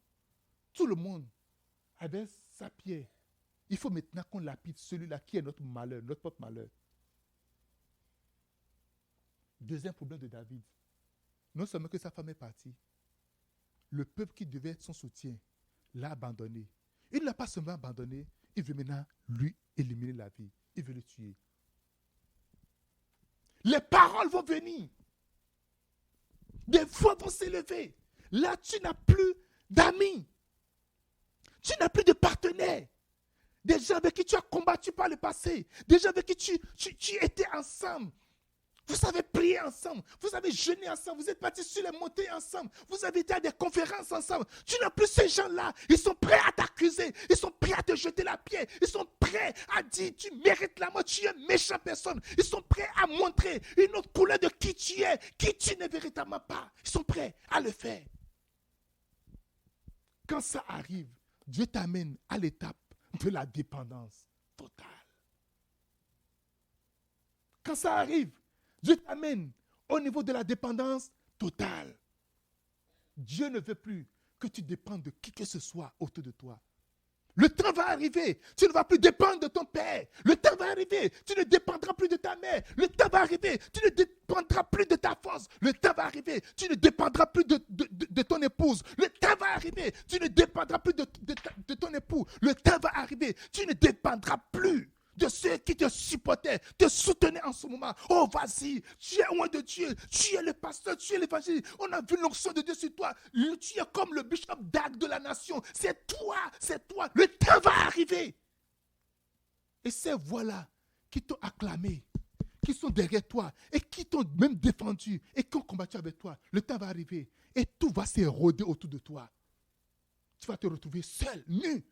Tout le monde avait sa pierre. Il faut maintenant qu'on lapide celui-là qui est notre malheur, notre propre malheur. Deuxième problème de David. Non seulement que sa femme est partie, le peuple qui devait être son soutien l'a abandonné. Il ne l'a pas seulement abandonné, il veut maintenant lui éliminer la vie. Il veut le tuer. Les paroles vont venir. Des voix vont s'élever. Là, tu n'as plus d'amis. Tu n'as plus de partenaires. Des gens avec qui tu as combattu par le passé. Des gens avec qui tu étais ensemble. Vous avez prié ensemble, vous avez jeûné ensemble, vous êtes partis sur les montées ensemble, vous avez été à des conférences ensemble. Tu n'as plus ces gens-là, ils sont prêts à t'accuser, ils sont prêts à te jeter la pierre, ils sont prêts à dire tu mérites la mort, tu es une méchante personne. Ils sont prêts à montrer une autre couleur de qui tu es, qui tu n'es véritablement pas. Ils sont prêts à le faire. Quand ça arrive, Dieu t'amène à l'étape de la dépendance totale. Quand ça arrive, Dieu t'amène au niveau de la dépendance totale. Dieu ne veut plus que tu dépendes de qui que ce soit autour de toi. Le temps va arriver, tu ne vas plus dépendre de ton père. Le temps va arriver, tu ne dépendras plus de ta mère. Le temps va arriver, tu ne dépendras plus de ta force. Le temps va arriver, tu ne dépendras plus de ton épouse. Le temps va arriver, tu ne dépendras plus de ton époux. Le temps va arriver, tu ne dépendras plus de ceux qui te supportaient, te soutenaient en ce moment. Oh, vas-y, tu es loin de Dieu, tu es le pasteur, tu es l'évangile. On a vu l'onction de Dieu sur toi. Tu es comme le bishop d'Arc de la nation. C'est toi, c'est toi. Le temps va arriver. Et ces voix-là qui t'ont acclamé, qui sont derrière toi et qui t'ont même défendu et qui ont combattu avec toi, le temps va arriver et tout va s'éroder autour de toi. Tu vas te retrouver seul, nu.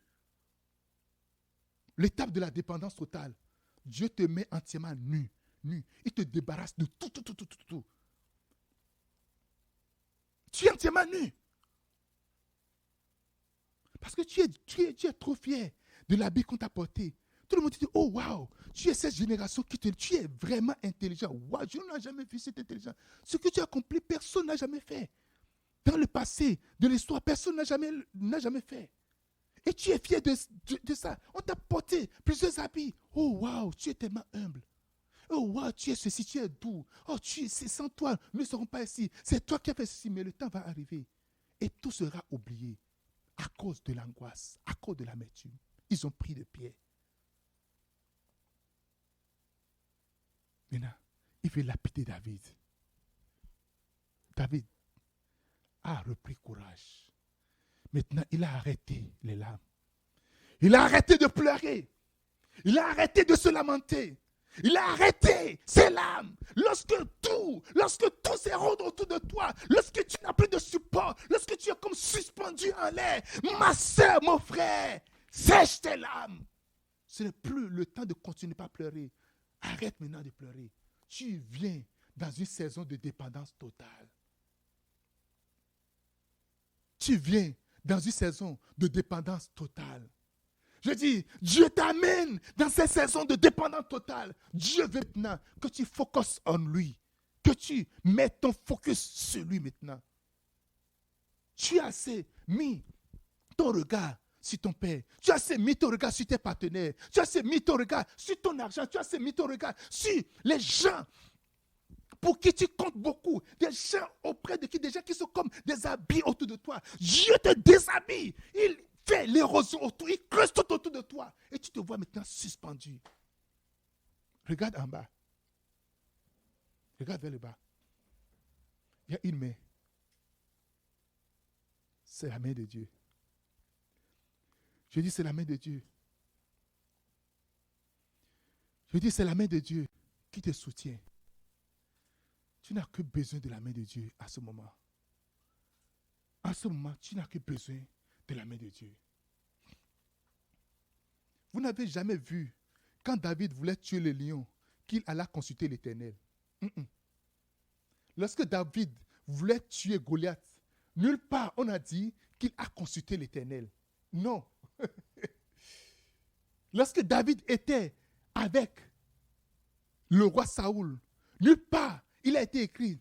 L'étape de la dépendance totale. Dieu te met entièrement nu. Il te débarrasse de tout. Tu es entièrement nu. Parce que tu es trop fier de l'habit qu'on t'a porté. Tout le monde te dit, oh waouh, tu es cette génération tu es vraiment intelligent. Waouh, je n'ai jamais vu cette intelligence. Ce que tu as accompli, personne n'a jamais fait. Dans le passé, de l'histoire, personne n'a jamais fait. Et tu es fier de ça. On t'a porté plusieurs habits. Oh, waouh, tu es tellement humble. Oh, waouh, tu es ceci, tu es doux. Oh, c'est sans toi, nous ne serons pas ici. C'est toi qui as fait ceci, mais le temps va arriver. Et tout sera oublié à cause de l'angoisse, à cause de l'amertume. Ils ont pris le pied. Maintenant, il veut lapider David. David a repris courage. Maintenant, il a arrêté les larmes. Il a arrêté de pleurer. Il a arrêté de se lamenter. Il a arrêté ses larmes. Lorsque tout s'érode autour de toi, lorsque tu n'as plus de support, lorsque tu es comme suspendu en l'air, ma soeur, mon frère, sèche tes larmes. Ce n'est plus le temps de continuer à pleurer. Arrête maintenant de pleurer. Tu viens dans une saison de dépendance totale. Tu viens dans une saison de dépendance totale. Je dis, Dieu t'amène dans cette saison de dépendance totale. Dieu veut maintenant que tu focuses en lui, que tu mets ton focus sur lui maintenant. Tu as assez mis ton regard sur ton père. Tu as assez mis ton regard sur tes partenaires. Tu as assez mis ton regard sur ton argent. Tu as assez mis ton regard sur les gens pour qui tu comptes beaucoup, des gens auprès de qui, des gens qui sont comme des habits autour de toi. Dieu te déshabille. Il fait l'érosion autour, il creuse tout autour de toi. Et tu te vois maintenant suspendu. Regarde en bas. Regarde vers le bas. Il y a une main. C'est la main de Dieu. Je dis c'est la main de Dieu. Je dis c'est la main de Dieu qui te soutient. Tu n'as que besoin de la main de Dieu à ce moment. À ce moment, tu n'as que besoin de la main de Dieu. Vous n'avez jamais vu, quand David voulait tuer le lion, qu'il alla consulter l'Éternel. Lorsque David voulait tuer Goliath, nulle part on a dit qu'il a consulté l'Éternel. Non. Lorsque David était avec le roi Saoul, nulle part il a été écrit,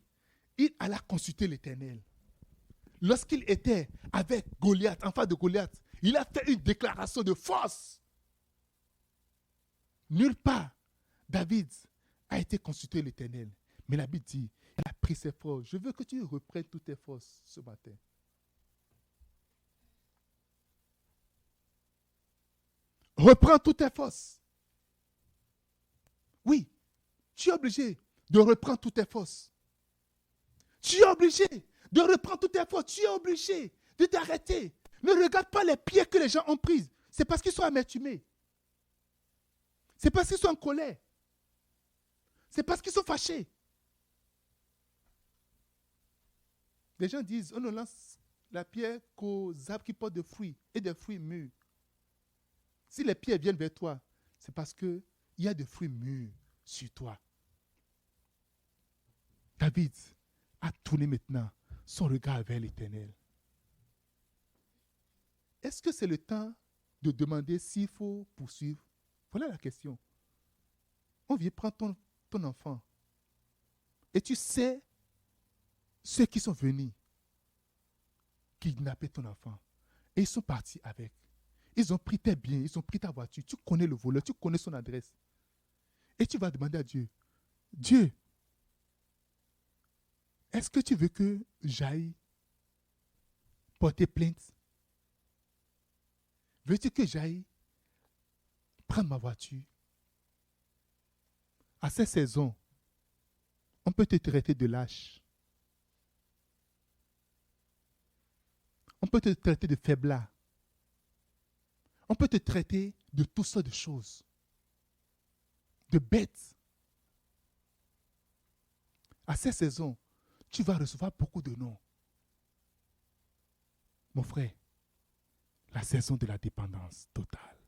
il alla consulter l'Éternel. Lorsqu'il était avec Goliath, en face de Goliath, il a fait une déclaration de force. Nulle part, David a été consulter l'Éternel. Mais la Bible dit, il a pris ses forces. Je veux que tu reprennes toutes tes forces ce matin. Reprends toutes tes forces. Oui, tu es obligé de reprendre toutes tes forces. Tu es obligé de reprendre toutes tes forces. Tu es obligé de t'arrêter. Ne regarde pas les pieds que les gens ont pris. C'est parce qu'ils sont amertumés. C'est parce qu'ils sont en colère. C'est parce qu'ils sont fâchés. Les gens disent, on ne lance la pierre qu'aux arbres qui portent des fruits et des fruits mûrs. Si les pierres viennent vers toi, c'est parce qu'il y a des fruits mûrs sur toi. David a tourné maintenant son regard vers l'Éternel. Est-ce que c'est le temps de demander s'il faut poursuivre? Voilà la question. On vient prendre ton enfant. Et tu sais ceux qui sont venus kidnapper ton enfant. Et ils sont partis avec. Ils ont pris tes biens, ils ont pris ta voiture. Tu connais le voleur, tu connais son adresse. Et tu vas demander à Dieu, Dieu, est-ce que tu veux que j'aille porter plainte? Veux-tu que j'aille prendre ma voiture? À cette saison, on peut te traiter de lâche. On peut te traiter de faiblard. On peut te traiter de toutes sortes de choses. De bête. À cette saison, tu vas recevoir beaucoup de noms. Mon frère, la saison de la dépendance totale.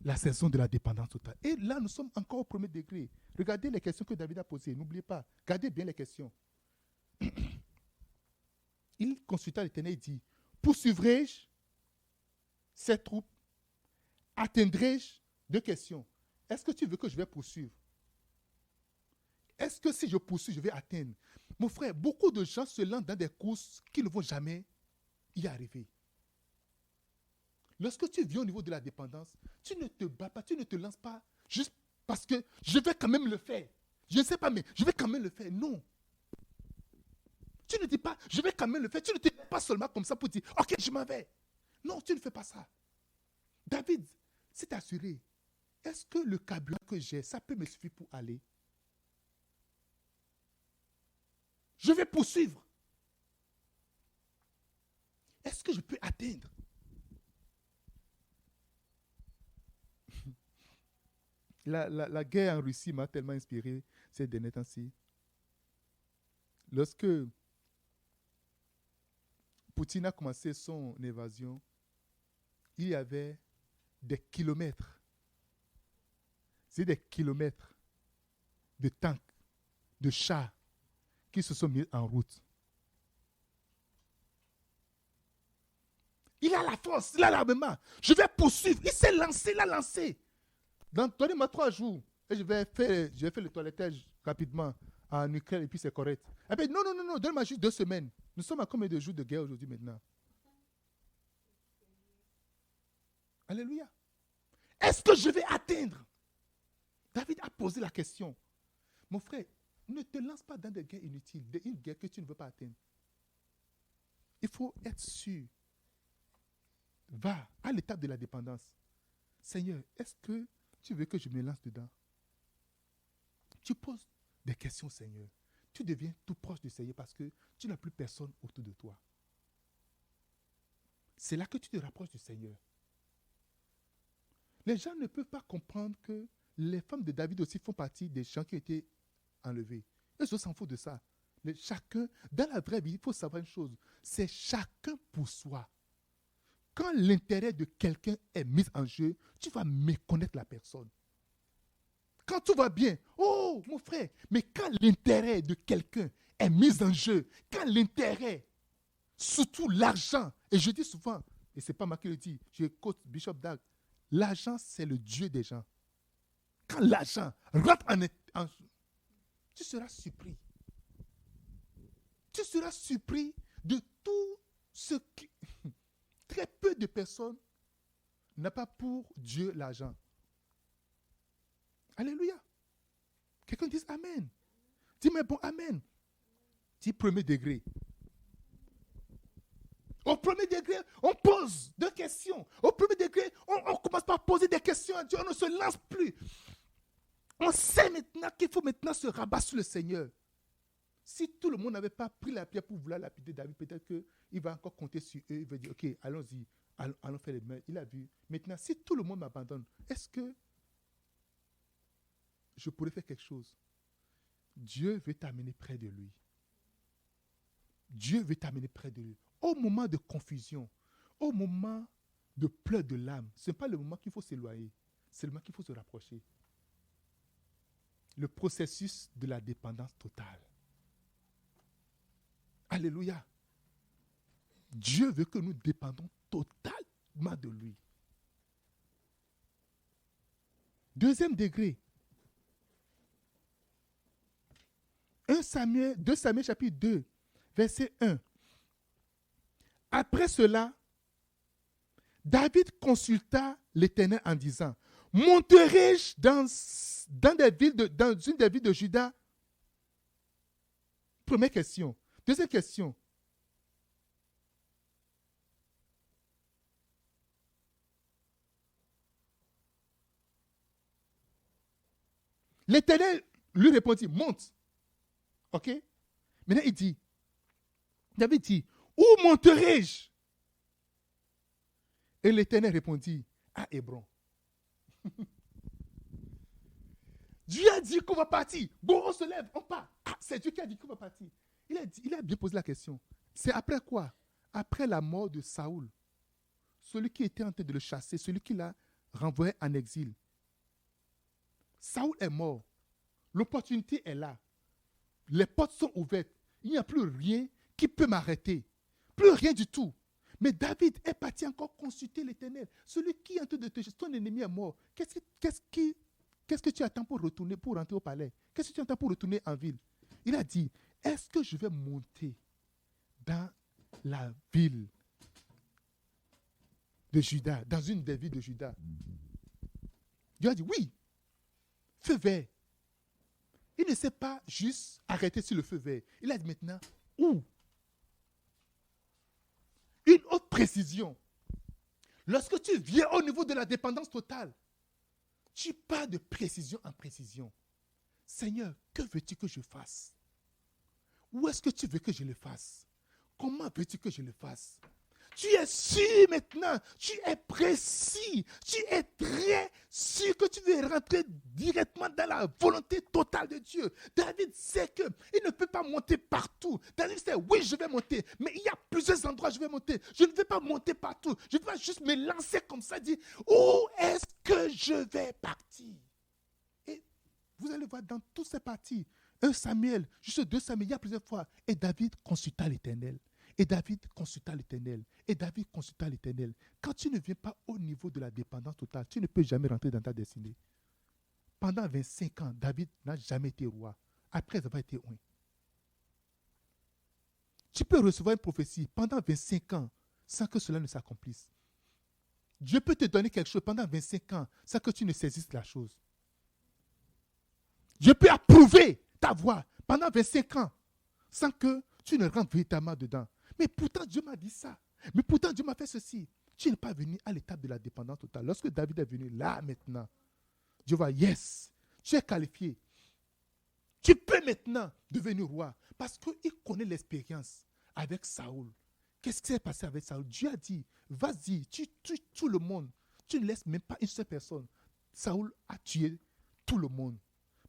La saison de la dépendance totale. Et là, nous sommes encore au premier degré. Regardez les questions que David a posées. N'oubliez pas. Regardez bien les questions. Il consulta l'Éternel et dit, poursuivrai-je ces troupes? Atteindrai-je? Deux questions. Est-ce que tu veux que je vais poursuivre? Est-ce que si je poursuis, je vais atteindre? Mon frère, beaucoup de gens se lancent dans des courses qui ne vont jamais y arriver. Lorsque tu viens au niveau de la dépendance, tu ne te bats pas, tu ne te lances pas juste parce que je vais quand même le faire. Je ne sais pas, mais je vais quand même le faire. Non. Tu ne dis pas, je vais quand même le faire. Tu ne te mets pas seulement comme ça pour dire, ok, je m'en vais. Non, tu ne fais pas ça. David s'est assuré, est-ce que le carburant que j'ai, ça peut me suffire pour aller? Je vais poursuivre. Est-ce que je peux atteindre? La guerre en Russie m'a tellement inspiré ces derniers temps-ci. Lorsque Poutine a commencé son évasion, il y avait des kilomètres. C'est des kilomètres de tanks, de chars qui se sont mis en route. Il a la force, il a l'armement. Je vais poursuivre. Il s'est lancé, il a lancé. Donnez-moi 3 jours et je vais faire le toilettage rapidement en Ukraine et puis c'est correct. Et puis, non, donne-moi juste 2 semaines. Nous sommes à combien de jours de guerre aujourd'hui maintenant? Alléluia. Est-ce que je vais atteindre? David a posé la question. Mon frère, ne te lance pas dans des guerres inutiles, une guerre que tu ne veux pas atteindre. Il faut être sûr. Va à l'étape de la dépendance. Seigneur, est-ce que tu veux que je me lance dedans? Tu poses des questions, Seigneur. Tu deviens tout proche du Seigneur parce que tu n'as plus personne autour de toi. C'est là que tu te rapproches du Seigneur. Les gens ne peuvent pas comprendre que les femmes de David aussi font partie des gens qui ont été enlevés. Eux s'en foutent de ça. Chacun, dans la vraie vie, il faut savoir une chose. C'est chacun pour soi. Quand l'intérêt de quelqu'un est mis en jeu, tu vas méconnaître la personne. Quand tout va bien, oh mon frère, mais quand l'intérêt de quelqu'un est mis en jeu, quand l'intérêt, surtout l'argent, et je dis souvent, et ce n'est pas moi qui le dis, je quote Bishop Dag, l'argent c'est le Dieu des gens. Quand l'argent rentre en tu seras surpris. Tu seras surpris de tout ce qui... Très peu de personnes n'ont pas pour Dieu l'argent. Alléluia. Quelqu'un dit Amen. Dis-moi bon Amen. Dis premier degré. Au premier degré, on pose deux questions. Au premier degré, on commence par poser des questions à Dieu. On ne se lance plus. On sait maintenant qu'il faut maintenant se rabattre sur le Seigneur. Si tout le monde n'avait pas pris la pierre pour vouloir lapider David, peut-être qu'il va encore compter sur eux. Il va dire, ok, allons-y, allons faire les mains. Il a vu. Maintenant, si tout le monde m'abandonne, est-ce que je pourrais faire quelque chose? Dieu veut t'amener près de lui. Dieu veut t'amener près de lui. Au moment de confusion, au moment de pleurs de l'âme, ce n'est pas le moment qu'il faut s'éloigner, c'est le moment qu'il faut se rapprocher. Le processus de la dépendance totale. Alléluia. Dieu veut que nous dépendons totalement de lui. Deuxième degré. 2 Samuel chapitre 2, verset 1. Après cela, David consulta l'Éternel en disant, monterai-je dans une des villes de Juda? Première question. Deuxième question. L'Éternel lui répondit, monte. OK? Maintenant, David dit, où monterai-je? Et l'Éternel répondit, à Hébron. Dieu a dit qu'on va partir. Bon, on se lève, on part. Ah, c'est Dieu qui a dit qu'on va partir. Il a bien posé la question. C'est après quoi? Après la mort de Saoul. Celui qui était en train de le chasser, celui qui l'a renvoyé en exil. Saoul est mort. L'opportunité est là. Les portes sont ouvertes. Il n'y a plus rien qui peut m'arrêter. Plus rien du tout. Mais David est parti encore consulter l'Éternel. Celui qui est en train de te chasser, ton ennemi est mort. Qu'est-ce que tu attends pour rentrer au palais? Qu'est-ce que tu attends pour retourner en ville? Il a dit, est-ce que je vais monter dans la ville de Juda, dans une des villes de Juda? Dieu a dit, oui. Feu vert. Il ne s'est pas juste arrêté sur le feu vert. Il a dit maintenant, où? Une autre précision. Lorsque tu viens au niveau de la dépendance totale, tu pars de précision en précision. Seigneur, que veux-tu que je fasse? Où est-ce que tu veux que je le fasse? Comment veux-tu que je le fasse? Tu es sûr maintenant, tu es précis, tu es très sûr que tu veux rentrer directement dans la volonté totale de Dieu. David sait qu'il ne peut pas monter partout. David sait, oui, je vais monter, mais il y a plusieurs endroits où je vais monter. Je ne vais pas monter partout. Je ne vais pas juste me lancer comme ça, dire, où est-ce que je vais partir? Et vous allez voir dans toutes ces parties, 1 Samuel, juste 2 Samuel, il y a plusieurs fois, et David consulta l'Éternel. Et David consulta l'Éternel. Et David consulta l'Éternel. Quand tu ne viens pas au niveau de la dépendance totale, tu ne peux jamais rentrer dans ta destinée. Pendant 25 ans, David n'a jamais été roi. Après avoir été oint. Tu peux recevoir une prophétie pendant 25 ans sans que cela ne s'accomplisse. Dieu peut te donner quelque chose pendant 25 ans sans que tu ne saisisses la chose. Dieu peut approuver ta voix pendant 25 ans sans que tu ne rentres véritablement dedans. Mais pourtant, Dieu m'a dit ça. Mais pourtant, Dieu m'a fait ceci. Tu n'es pas venu à l'étape de la dépendance totale. Lorsque David est venu là maintenant, Dieu va, yes, tu es qualifié. Tu peux maintenant devenir roi. Parce qu'il connaît l'expérience avec Saoul. Qu'est-ce qui s'est passé avec Saoul? Dieu a dit, vas-y, tu tues tout le monde. Tu ne laisses même pas une seule personne. Saoul a tué tout le monde.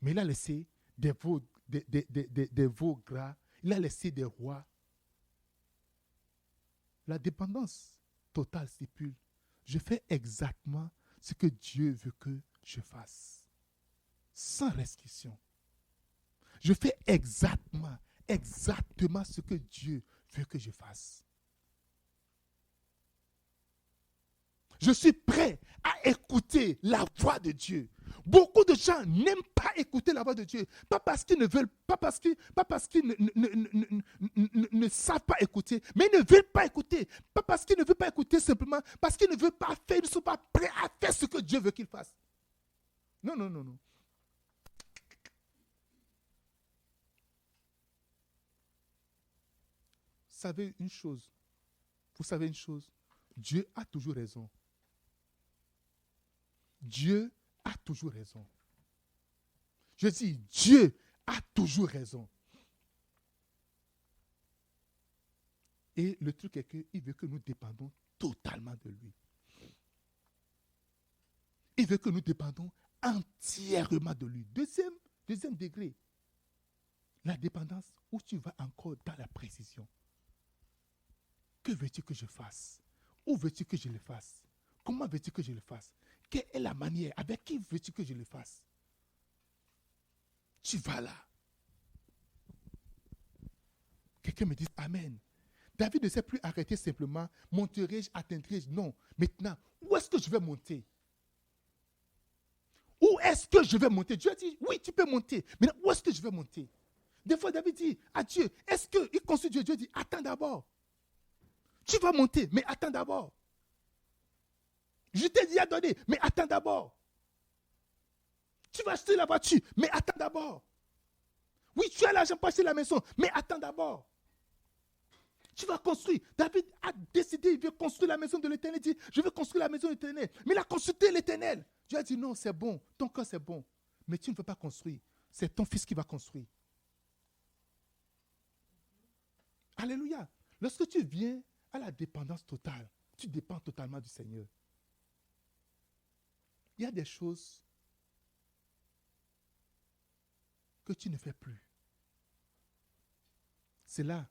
Mais il a laissé des veaux gras. il a laissé des rois. La dépendance totale stipule, je fais exactement ce que Dieu veut que je fasse, sans restriction. Je fais exactement ce que Dieu veut que je fasse. Je suis prêt à écouter la voix de Dieu. Beaucoup de gens n'aiment pas écouter la voix de Dieu. Pas parce qu'ils ne veulent, pas parce qu'ils ne savent pas écouter, mais ils ne veulent pas écouter. Pas parce qu'ils ne veulent pas écouter simplement, parce qu'ils ne veulent pas faire, ils ne sont pas prêts à faire ce que Dieu veut qu'ils fassent. Non. Vous savez une chose, Dieu a toujours raison. Dieu a toujours raison. Je dis, Dieu a toujours raison. Et le truc est qu'il veut que nous dépendons totalement de lui. Il veut que nous dépendons entièrement de lui. Deuxième degré, la dépendance où tu vas encore dans la précision. Que veux-tu que je fasse? Où veux-tu que je le fasse? Comment veux-tu que je le fasse? Quelle est la manière? Avec qui veux-tu que je le fasse? Tu vas là. Quelqu'un me dit Amen. David ne s'est plus arrêté simplement. Monterai-je, atteindrai-je? Non. Maintenant, où est-ce que je vais monter? Où est-ce que je vais monter? Dieu a dit, oui, tu peux monter. Maintenant, où est-ce que je vais monter? Des fois, David dit à Dieu, est-ce qu'il consulte Dieu? Dieu dit, attends d'abord. Tu vas monter, mais attends d'abord. Je t'ai dit à donner, mais attends d'abord. Tu vas acheter la voiture, mais attends d'abord. Oui, tu as l'argent pour acheter la maison, mais attends d'abord. Tu vas construire. David a décidé, il veut construire la maison de l'Éternel. Il dit, je veux construire la maison de l'Éternel. Mais il a consulté l'Éternel. Dieu a dit, non, c'est bon. Ton cœur, c'est bon. Mais tu ne veux pas construire. C'est ton fils qui va construire. Alléluia. Lorsque tu viens à la dépendance totale, tu dépends totalement du Seigneur. Il y a des choses que tu ne fais plus. C'est là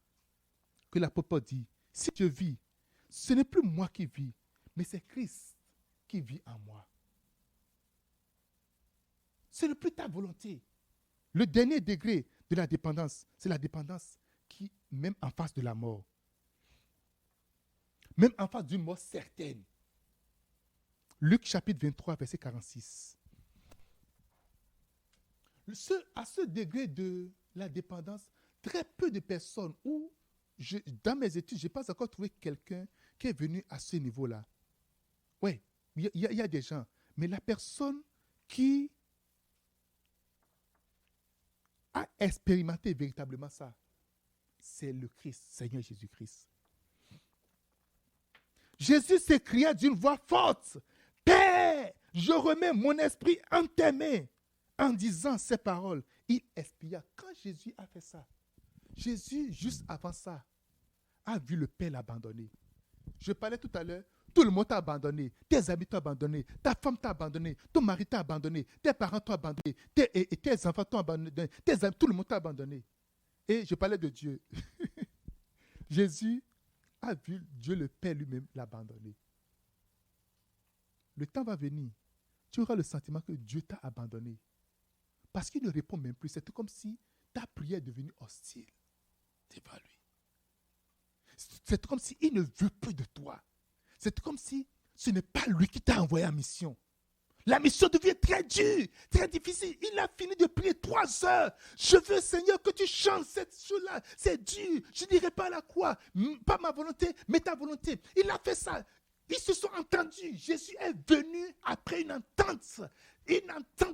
que l'apôtre Paul dit, si je vis, ce n'est plus moi qui vis, mais c'est Christ qui vit en moi. Ce n'est plus ta volonté. Le dernier degré de la dépendance, c'est la dépendance qui, même en face de la mort, même en face d'une mort certaine. Luc chapitre 23, verset 46. À ce degré de la dépendance, très peu de personnes, ou dans mes études, je n'ai pas encore trouvé quelqu'un qui est venu à ce niveau-là. Oui, il y a des gens. Mais la personne qui a expérimenté véritablement ça, c'est le Christ, Seigneur Jésus-Christ. Jésus s'écria d'une voix forte, « Père, je remets mon esprit en tes mains. » En disant ces paroles, il expia. Quand Jésus a fait ça, Jésus, juste avant ça, a vu le Père l'abandonner. Je parlais tout à l'heure, tout le monde t'a abandonné. Tes amis t'ont abandonné, ta femme t'a abandonné, ton mari t'a abandonné, tes parents t'ont abandonné, tes enfants t'ont abandonné, tes amis, tout le monde t'a abandonné. Et je parlais de Dieu. Jésus a vu Dieu le Père lui-même l'abandonner. Le temps va venir, tu auras le sentiment que Dieu t'a abandonné. Parce qu'il ne répond même plus. C'est tout comme si ta prière est devenue hostile devant lui. C'est comme s'il ne veut plus de toi. C'est comme si ce n'est pas lui qui t'a envoyé en mission. La mission devient très dure, très difficile. Il a fini de prier 3 heures. Je veux, Seigneur, que tu changes cette chose-là. C'est dur. Je ne dirai pas la croix. Pas ma volonté, mais ta volonté. Il a fait ça. Ils se sont entendus. Jésus est venu après une entente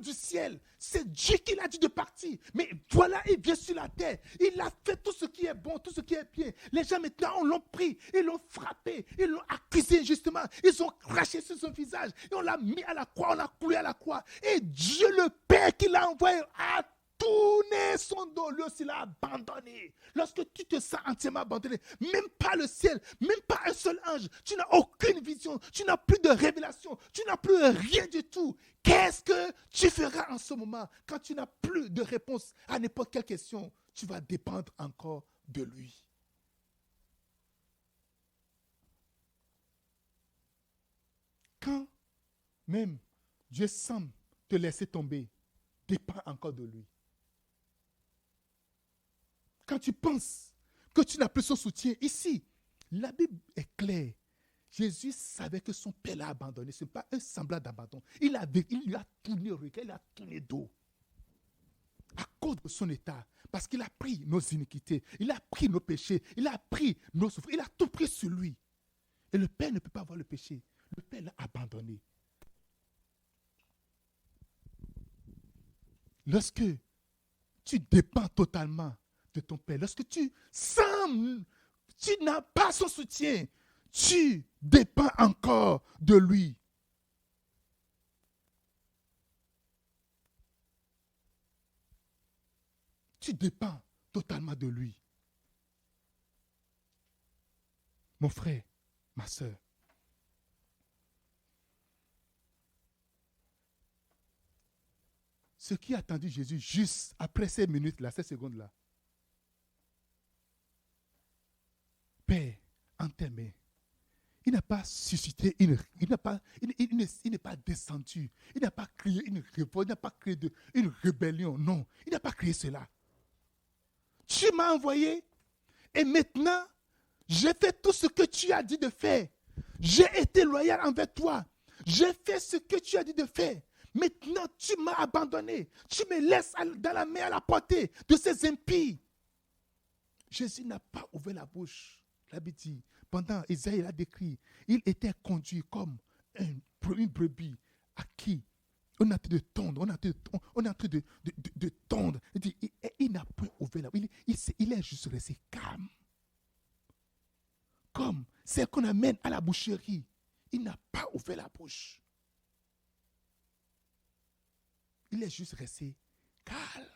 du ciel. C'est Dieu qui l'a dit de partir. Mais voilà, il vient sur la terre. Il a fait tout ce qui est bon, tout ce qui est bien. Les gens maintenant, l'ont pris, ils l'ont frappé, ils l'ont accusé injustement. Ils ont craché sur son visage. Et on l'a mis à la croix, on l'a cloué à la croix. Et Dieu le Père qui l'a envoyé a tourné son dos, lui aussi l'a abandonné. Lorsque tu te sens entièrement abandonné, même pas le ciel, même pas un seul ange, tu n'as aucune vision, tu n'as plus de révélation, tu n'as plus rien du tout. Qu'est-ce que tu feras en ce moment quand tu n'as plus de réponse à n'importe quelle question? Tu vas dépendre encore de lui. Quand même Dieu semble te laisser tomber, dépend encore de lui. Quand tu penses que tu n'as plus son soutien, ici, la Bible est claire. Jésus savait que son père l'a abandonné. Ce n'est pas un semblant d'abandon. Il lui a tourné le regard, il a tourné dos. À cause de son état. Parce qu'il a pris nos iniquités, il a pris nos péchés, il a pris nos souffrances, il a tout pris sur lui. Et le Père ne peut pas voir le péché. Le Père l'a abandonné. Lorsque tu dépends totalement de ton Père, lorsque tu sens, tu n'as pas son soutien, tu dépends encore de lui. Tu dépends totalement de lui. Mon frère, ma soeur, ce qui a attendu Jésus juste après ces minutes-là, ces secondes-là. Père, en tes mains, il n'a pas suscité, il n'est pas descendu, il n'a pas créé une révolte, il n'a pas créé une rébellion, non, il n'a pas créé cela. Tu m'as envoyé et maintenant, j'ai fait tout ce que tu as dit de faire. J'ai été loyal envers toi. J'ai fait ce que tu as dit de faire. Maintenant, tu m'as abandonné. Tu me laisses dans la main à la portée de ces impies. Jésus n'a pas ouvert la bouche. La Bible dit, pendant Isaïe l'a décrit, il était conduit comme une brebis à qui on est en train de tondre, on est en train de tondre. Il n'a pas ouvert la bouche. Il est juste resté calme. Comme celle qu'on amène à la boucherie. Il n'a pas ouvert la bouche. Il est juste resté calme.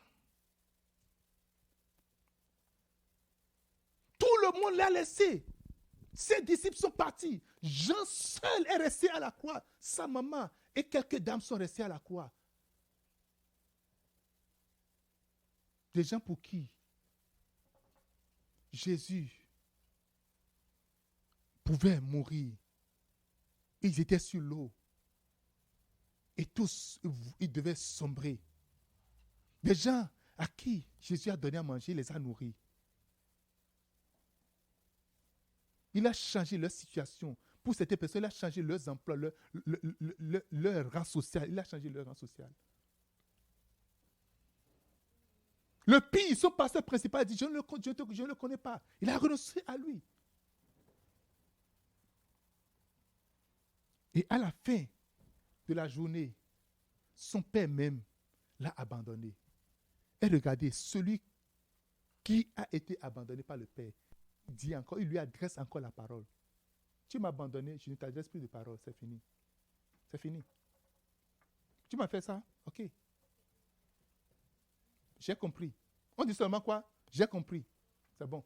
Tout le monde l'a laissé. Ses disciples sont partis. Jean seul est resté à la croix. Sa maman et quelques dames sont restées à la croix. Des gens pour qui Jésus pouvait mourir. Ils étaient sur l'eau. Et tous, ils devaient sombrer. Des gens à qui Jésus a donné à manger, il les a nourris. Il a changé leur situation. Pour certaines personnes, il a changé leurs emplois, leur rang social. Il a changé leur rang social. Le pire, son pasteur principal a dit, je ne le connais pas. Il a renoncé à lui. Et à la fin de la journée, son père même l'a abandonné. Et regardez, celui qui a été abandonné par le père, dit encore, il lui adresse encore la parole. Tu m'as abandonné, je ne t'adresse plus de parole, c'est fini. C'est fini. Tu m'as fait ça? Ok. J'ai compris. On dit seulement quoi? J'ai compris. C'est bon.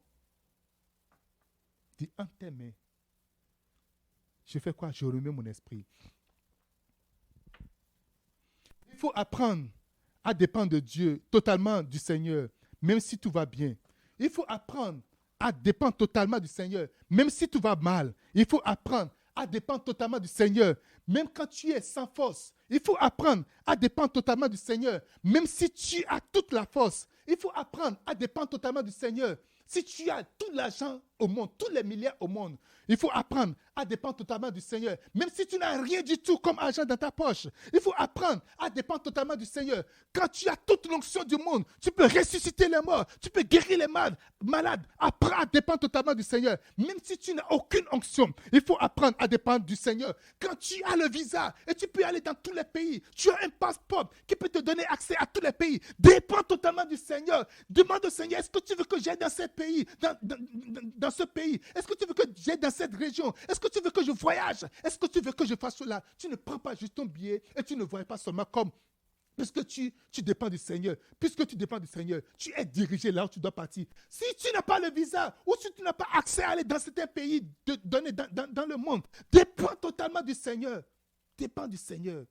Dis en tes mains. Je fais quoi? Je remets mon esprit. Il faut apprendre à dépendre de Dieu, totalement du Seigneur, même si tout va bien. Il faut apprendre à dépendre totalement du Seigneur, même si tout va mal. Il faut apprendre à dépendre totalement du Seigneur, même quand tu es sans force. Il faut apprendre à dépendre totalement du Seigneur, même si tu as toute la force. Il faut apprendre à dépendre totalement du Seigneur. Si tu as tout l'argent au monde, tous les milliards au monde, il faut apprendre à dépendre totalement du Seigneur. Même si tu n'as rien du tout comme argent dans ta poche, il faut apprendre à dépendre totalement du Seigneur. Quand tu as toute l'onction du monde, tu peux ressusciter les morts, tu peux guérir les malades. Apprends à dépendre totalement du Seigneur. Même si tu n'as aucune onction, il faut apprendre à dépendre du Seigneur. Quand tu as le visa et tu peux aller dans tous les pays, tu as un passeport qui peut te donner accès à tous les pays. Dépends totalement du Seigneur. Demande au Seigneur, est-ce que tu veux que j'aille dans ce pays, dans ce pays? Est-ce que tu veux que j'aille dans cette région? Est-ce que tu veux que je voyage? Est-ce que tu veux que je fasse cela? Tu ne prends pas juste ton billet et tu ne voyais pas seulement comme, puisque tu dépends du Seigneur. Puisque tu dépends du Seigneur, tu es dirigé là où tu dois partir. Si tu n'as pas le visa ou si tu n'as pas accès à aller dans certains pays donné dans le monde, dépends totalement du Seigneur. Dépends du Seigneur.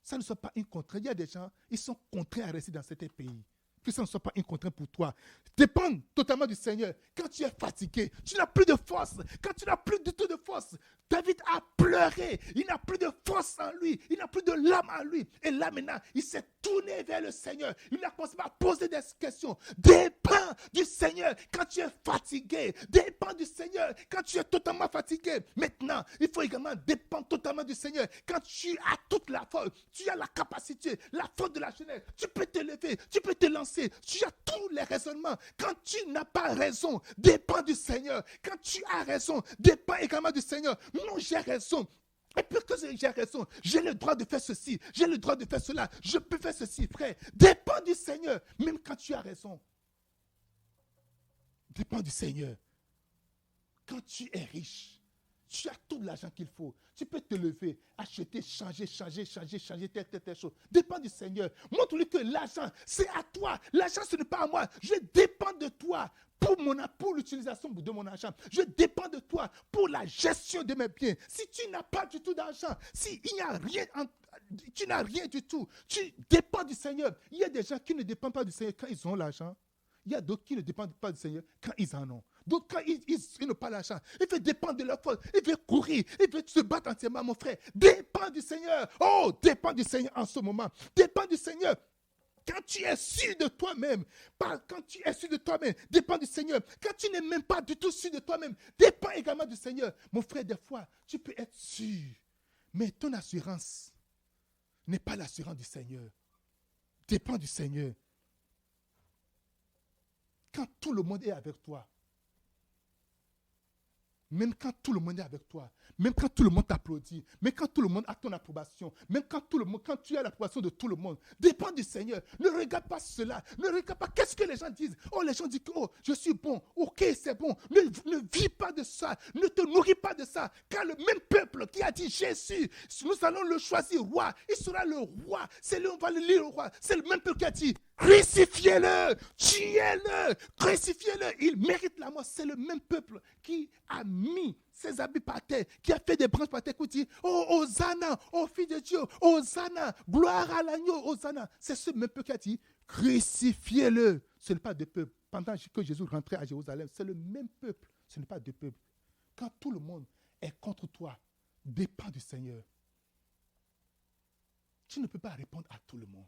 Ça ne soit pas une contrainte. Il y a des gens, ils sont contraints à rester dans certains pays. que ça ne soit pas une contrainte pour toi. Dépends totalement du Seigneur. Quand tu es fatigué, tu n'as plus de force. Quand tu n'as plus du tout de force, David a pleuré. Il n'a plus de force en lui. Il n'a plus de l'âme en lui. Et là maintenant, il s'est tourné vers le Seigneur. Il a commencé à poser des questions. Dépends du Seigneur quand tu es fatigué. Dépends du Seigneur quand tu es totalement fatigué. Maintenant, il faut également dépendre totalement du Seigneur. Quand tu as toute la force, tu as la capacité, la force de la jeunesse, tu peux te lever, tu peux te lancer, tu as tous les raisonnements. Quand tu n'as pas raison, dépends du Seigneur. Quand tu as raison, dépends également du Seigneur. Non, j'ai raison. Et puis que j'ai raison, j'ai le droit de faire ceci, j'ai le droit de faire cela, je peux faire ceci, frère. Dépends du Seigneur, même quand tu as raison. Dépends du Seigneur. Quand tu es riche, tu as tout l'argent qu'il faut. Tu peux te lever, acheter, changer telle chose. Dépends du Seigneur. Montre-lui que l'argent, c'est à toi. L'argent, ce n'est pas à moi. Je dépends de toi pour l'utilisation de mon argent. Je dépends de toi pour la gestion de mes biens. Si tu n'as pas du tout d'argent, si il n'y a rien, tu n'as rien du tout, tu dépends du Seigneur. Il y a des gens qui ne dépendent pas du Seigneur quand ils ont l'argent. Il y a d'autres qui ne dépendent pas du Seigneur quand ils en ont. Donc, quand ils n'ont pas l'argent, ils veulent dépendre de leur force, ils veulent courir, ils veulent se battre entièrement, mon frère. Dépends du Seigneur. Oh, dépends du Seigneur en ce moment. Dépends du Seigneur. Quand tu es sûr de toi-même, quand tu es sûr de toi-même, dépends du Seigneur. Quand tu n'es même pas du tout sûr de toi-même, dépends également du Seigneur. Mon frère, des fois, tu peux être sûr, mais ton assurance n'est pas l'assurance du Seigneur. Dépends du Seigneur. Quand tout le monde est avec toi, même quand tout le monde est avec toi, même quand tout le monde t'applaudit, même quand tout le monde a ton approbation, même quand tu as l'approbation de tout le monde, dépend du Seigneur. Ne regarde pas cela, ne regarde pas qu'est-ce que les gens disent. Oh, les gens disent que je suis bon, ok, c'est bon. Ne vis pas de ça, ne te nourris pas de ça. Car le même peuple qui a dit Jésus, nous allons le choisir roi, il sera le roi. On va le lire au roi. C'est le même peuple qui a dit crucifiez-le, tuez-le, crucifiez-le. Il mérite la mort. C'est le même peuple qui a mis ses habits par terre, qui a fait des branches par terre, qui dit oh, Hosanna, oh fils de Dieu, Hosanna, gloire à l'agneau, Hosanna. C'est ce même peuple qui a dit crucifiez-le. Ce n'est pas deux peuples. Pendant que Jésus rentrait à Jérusalem, c'est le même peuple. Ce n'est pas deux peuples. Quand tout le monde est contre toi, dépend du Seigneur. Tu ne peux pas répondre à tout le monde.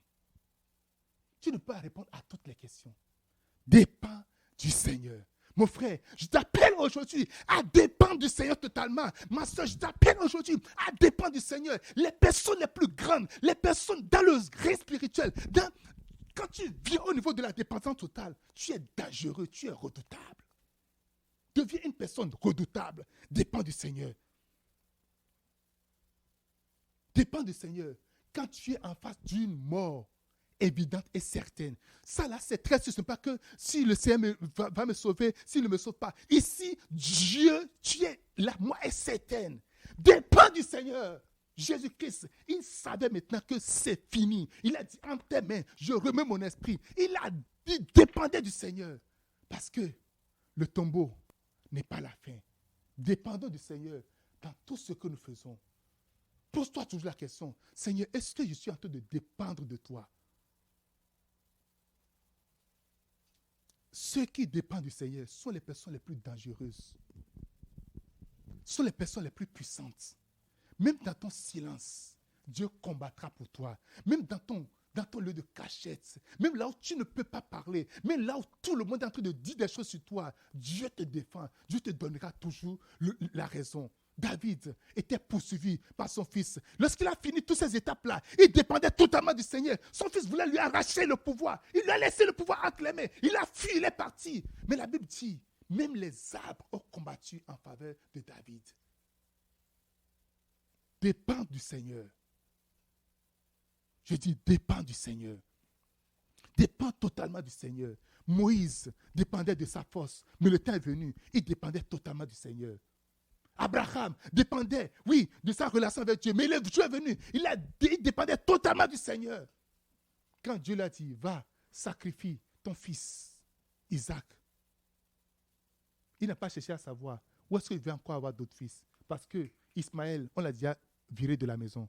Tu ne peux pas répondre à toutes les questions. Dépends du Seigneur. Mon frère, je t'appelle aujourd'hui à dépendre du Seigneur totalement. Ma soeur, je t'appelle aujourd'hui à dépendre du Seigneur. Les personnes les plus grandes, les personnes dans le gré spirituel, quand tu viens au niveau de la dépendance totale, tu es dangereux, tu es redoutable. Deviens une personne redoutable. Dépends du Seigneur. Dépends du Seigneur. Quand tu es en face d'une mort évidente et certaine. Ça là, c'est très sûr. Ce n'est pas que si le Seigneur va me sauver, s'il ne me sauve pas. Ici, Dieu, la mort est certaine. Dépends du Seigneur. Jésus-Christ, il savait maintenant que c'est fini. Il a dit, en tes mains, je remets mon esprit. Il dépendait du Seigneur. Parce que le tombeau n'est pas la fin. Dépendons du Seigneur dans tout ce que nous faisons. Pose-toi toujours la question, Seigneur, est-ce que je suis en train de dépendre de toi? Ceux qui dépendent du Seigneur sont les personnes les plus dangereuses, sont les personnes les plus puissantes. Même dans ton silence, Dieu combattra pour toi. Même dans ton lieu de cachette, même là où tu ne peux pas parler, même là où tout le monde est en train de dire des choses sur toi, Dieu te défend, Dieu te donnera toujours la raison. David était poursuivi par son fils. Lorsqu'il a fini toutes ces étapes-là, il dépendait totalement du Seigneur. Son fils voulait lui arracher le pouvoir. Il lui a laissé le pouvoir entre les mains. Il a fui, il est parti. Mais la Bible dit, même les arbres ont combattu en faveur de David. Dépends du Seigneur. Je dis, dépends du Seigneur. Dépends totalement du Seigneur. Moïse dépendait de sa force, mais le temps est venu, il dépendait totalement du Seigneur. Abraham dépendait, oui, de sa relation avec Dieu, mais Dieu est venu, il dépendait totalement du Seigneur. Quand Dieu l'a dit, va, sacrifie ton fils, Isaac, il n'a pas cherché à savoir où est-ce qu'il veut encore avoir d'autres fils. Parce que Ismaël, on l'a déjà viré de la maison.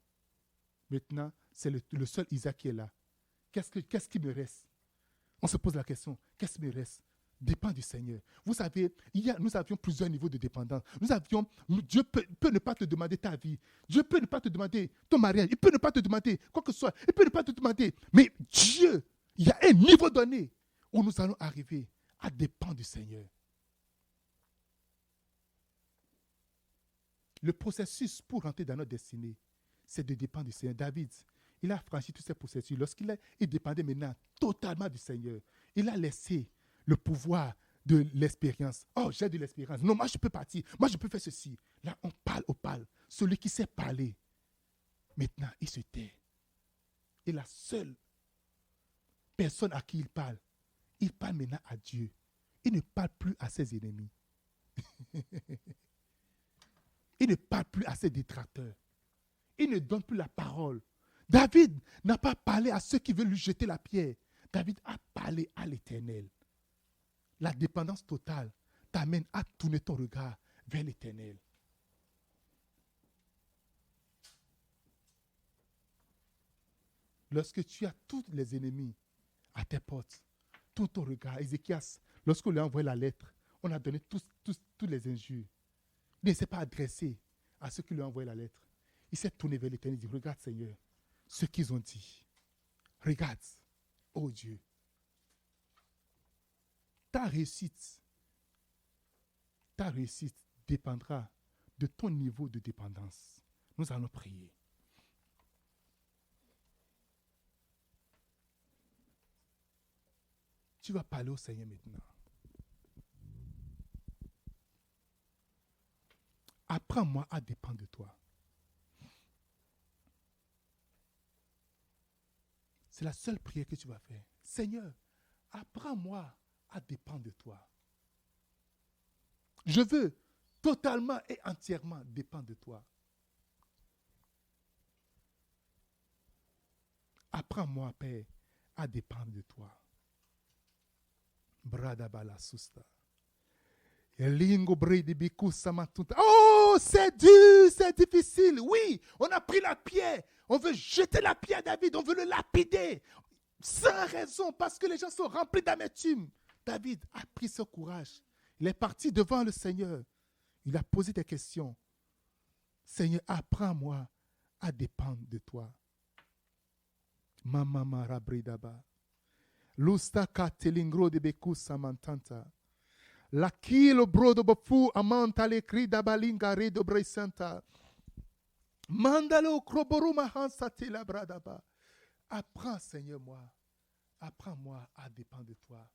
Maintenant, c'est le seul Isaac qui est là. Qu'est-ce qui me reste? on se pose la question, qu'est-ce qui me reste? Dépend du Seigneur. Vous savez, nous avions plusieurs niveaux de dépendance. Dieu peut ne pas te demander ta vie. Dieu peut ne pas te demander ton mariage. Il peut ne pas te demander quoi que ce soit. Il peut ne pas te demander. Mais Dieu, il y a un niveau donné où nous allons arriver à dépendre du Seigneur. Le processus pour rentrer dans notre destinée, c'est de dépendre du Seigneur. David, il a franchi tous ces processus. Il dépendait maintenant totalement du Seigneur. Il a laissé le pouvoir de l'expérience. Oh, j'ai de l'expérience. Non, moi je peux partir. Moi je peux faire ceci. Là, on parle au parle. Celui qui sait parler, maintenant, il se tait. Et la seule personne à qui il parle maintenant à Dieu. Il ne parle plus à ses ennemis. Il ne parle plus à ses détracteurs. Il ne donne plus la parole. David n'a pas parlé à ceux qui veulent lui jeter la pierre. David a parlé à l'Éternel. La dépendance totale t'amène à tourner ton regard vers l'Éternel. Lorsque tu as tous les ennemis à tes portes, tout ton regard, Ézéchias, lorsqu'on lui a envoyé la lettre, on a donné tous les injures. Il ne s'est pas adressé à ceux qui lui ont envoyé la lettre. Il s'est tourné vers l'Éternel et dit, regarde Seigneur, ce qu'ils ont dit. Regarde, oh Dieu. Ta réussite dépendra de ton niveau de dépendance. Nous allons prier. Tu vas parler au Seigneur maintenant. Apprends-moi à dépendre de toi. C'est la seule prière que tu vas faire. Seigneur, apprends-moi à dépendre de toi. Je veux totalement et entièrement dépendre de toi. Apprends-moi, Père, à dépendre de toi. Bradabala susta. Oh, c'est dur, c'est difficile. Oui, on a pris la pierre. On veut jeter la pierre à David. On veut le lapider. Sans raison, parce que les gens sont remplis d'amertume. David a pris ce courage. Il est parti devant le Seigneur. Il a posé des questions. Seigneur, apprends-moi à dépendre de toi. Mama marabridaba. Lusta katelingro de beku samantanta. La kilo brodo bofu amanta le cri da balinga redo bresanta. Mandalo kroboruma hansati la bradaba. Apprends, Seigneur, apprends-moi à dépendre de toi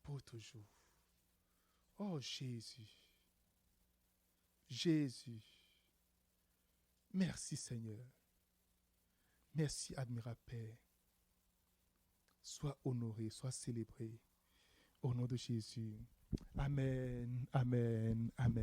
pour toujours. Oh Jésus. Jésus. Merci Seigneur. Merci admirable Père. Sois honoré, sois célébré. Au nom de Jésus. Amen, amen, amen.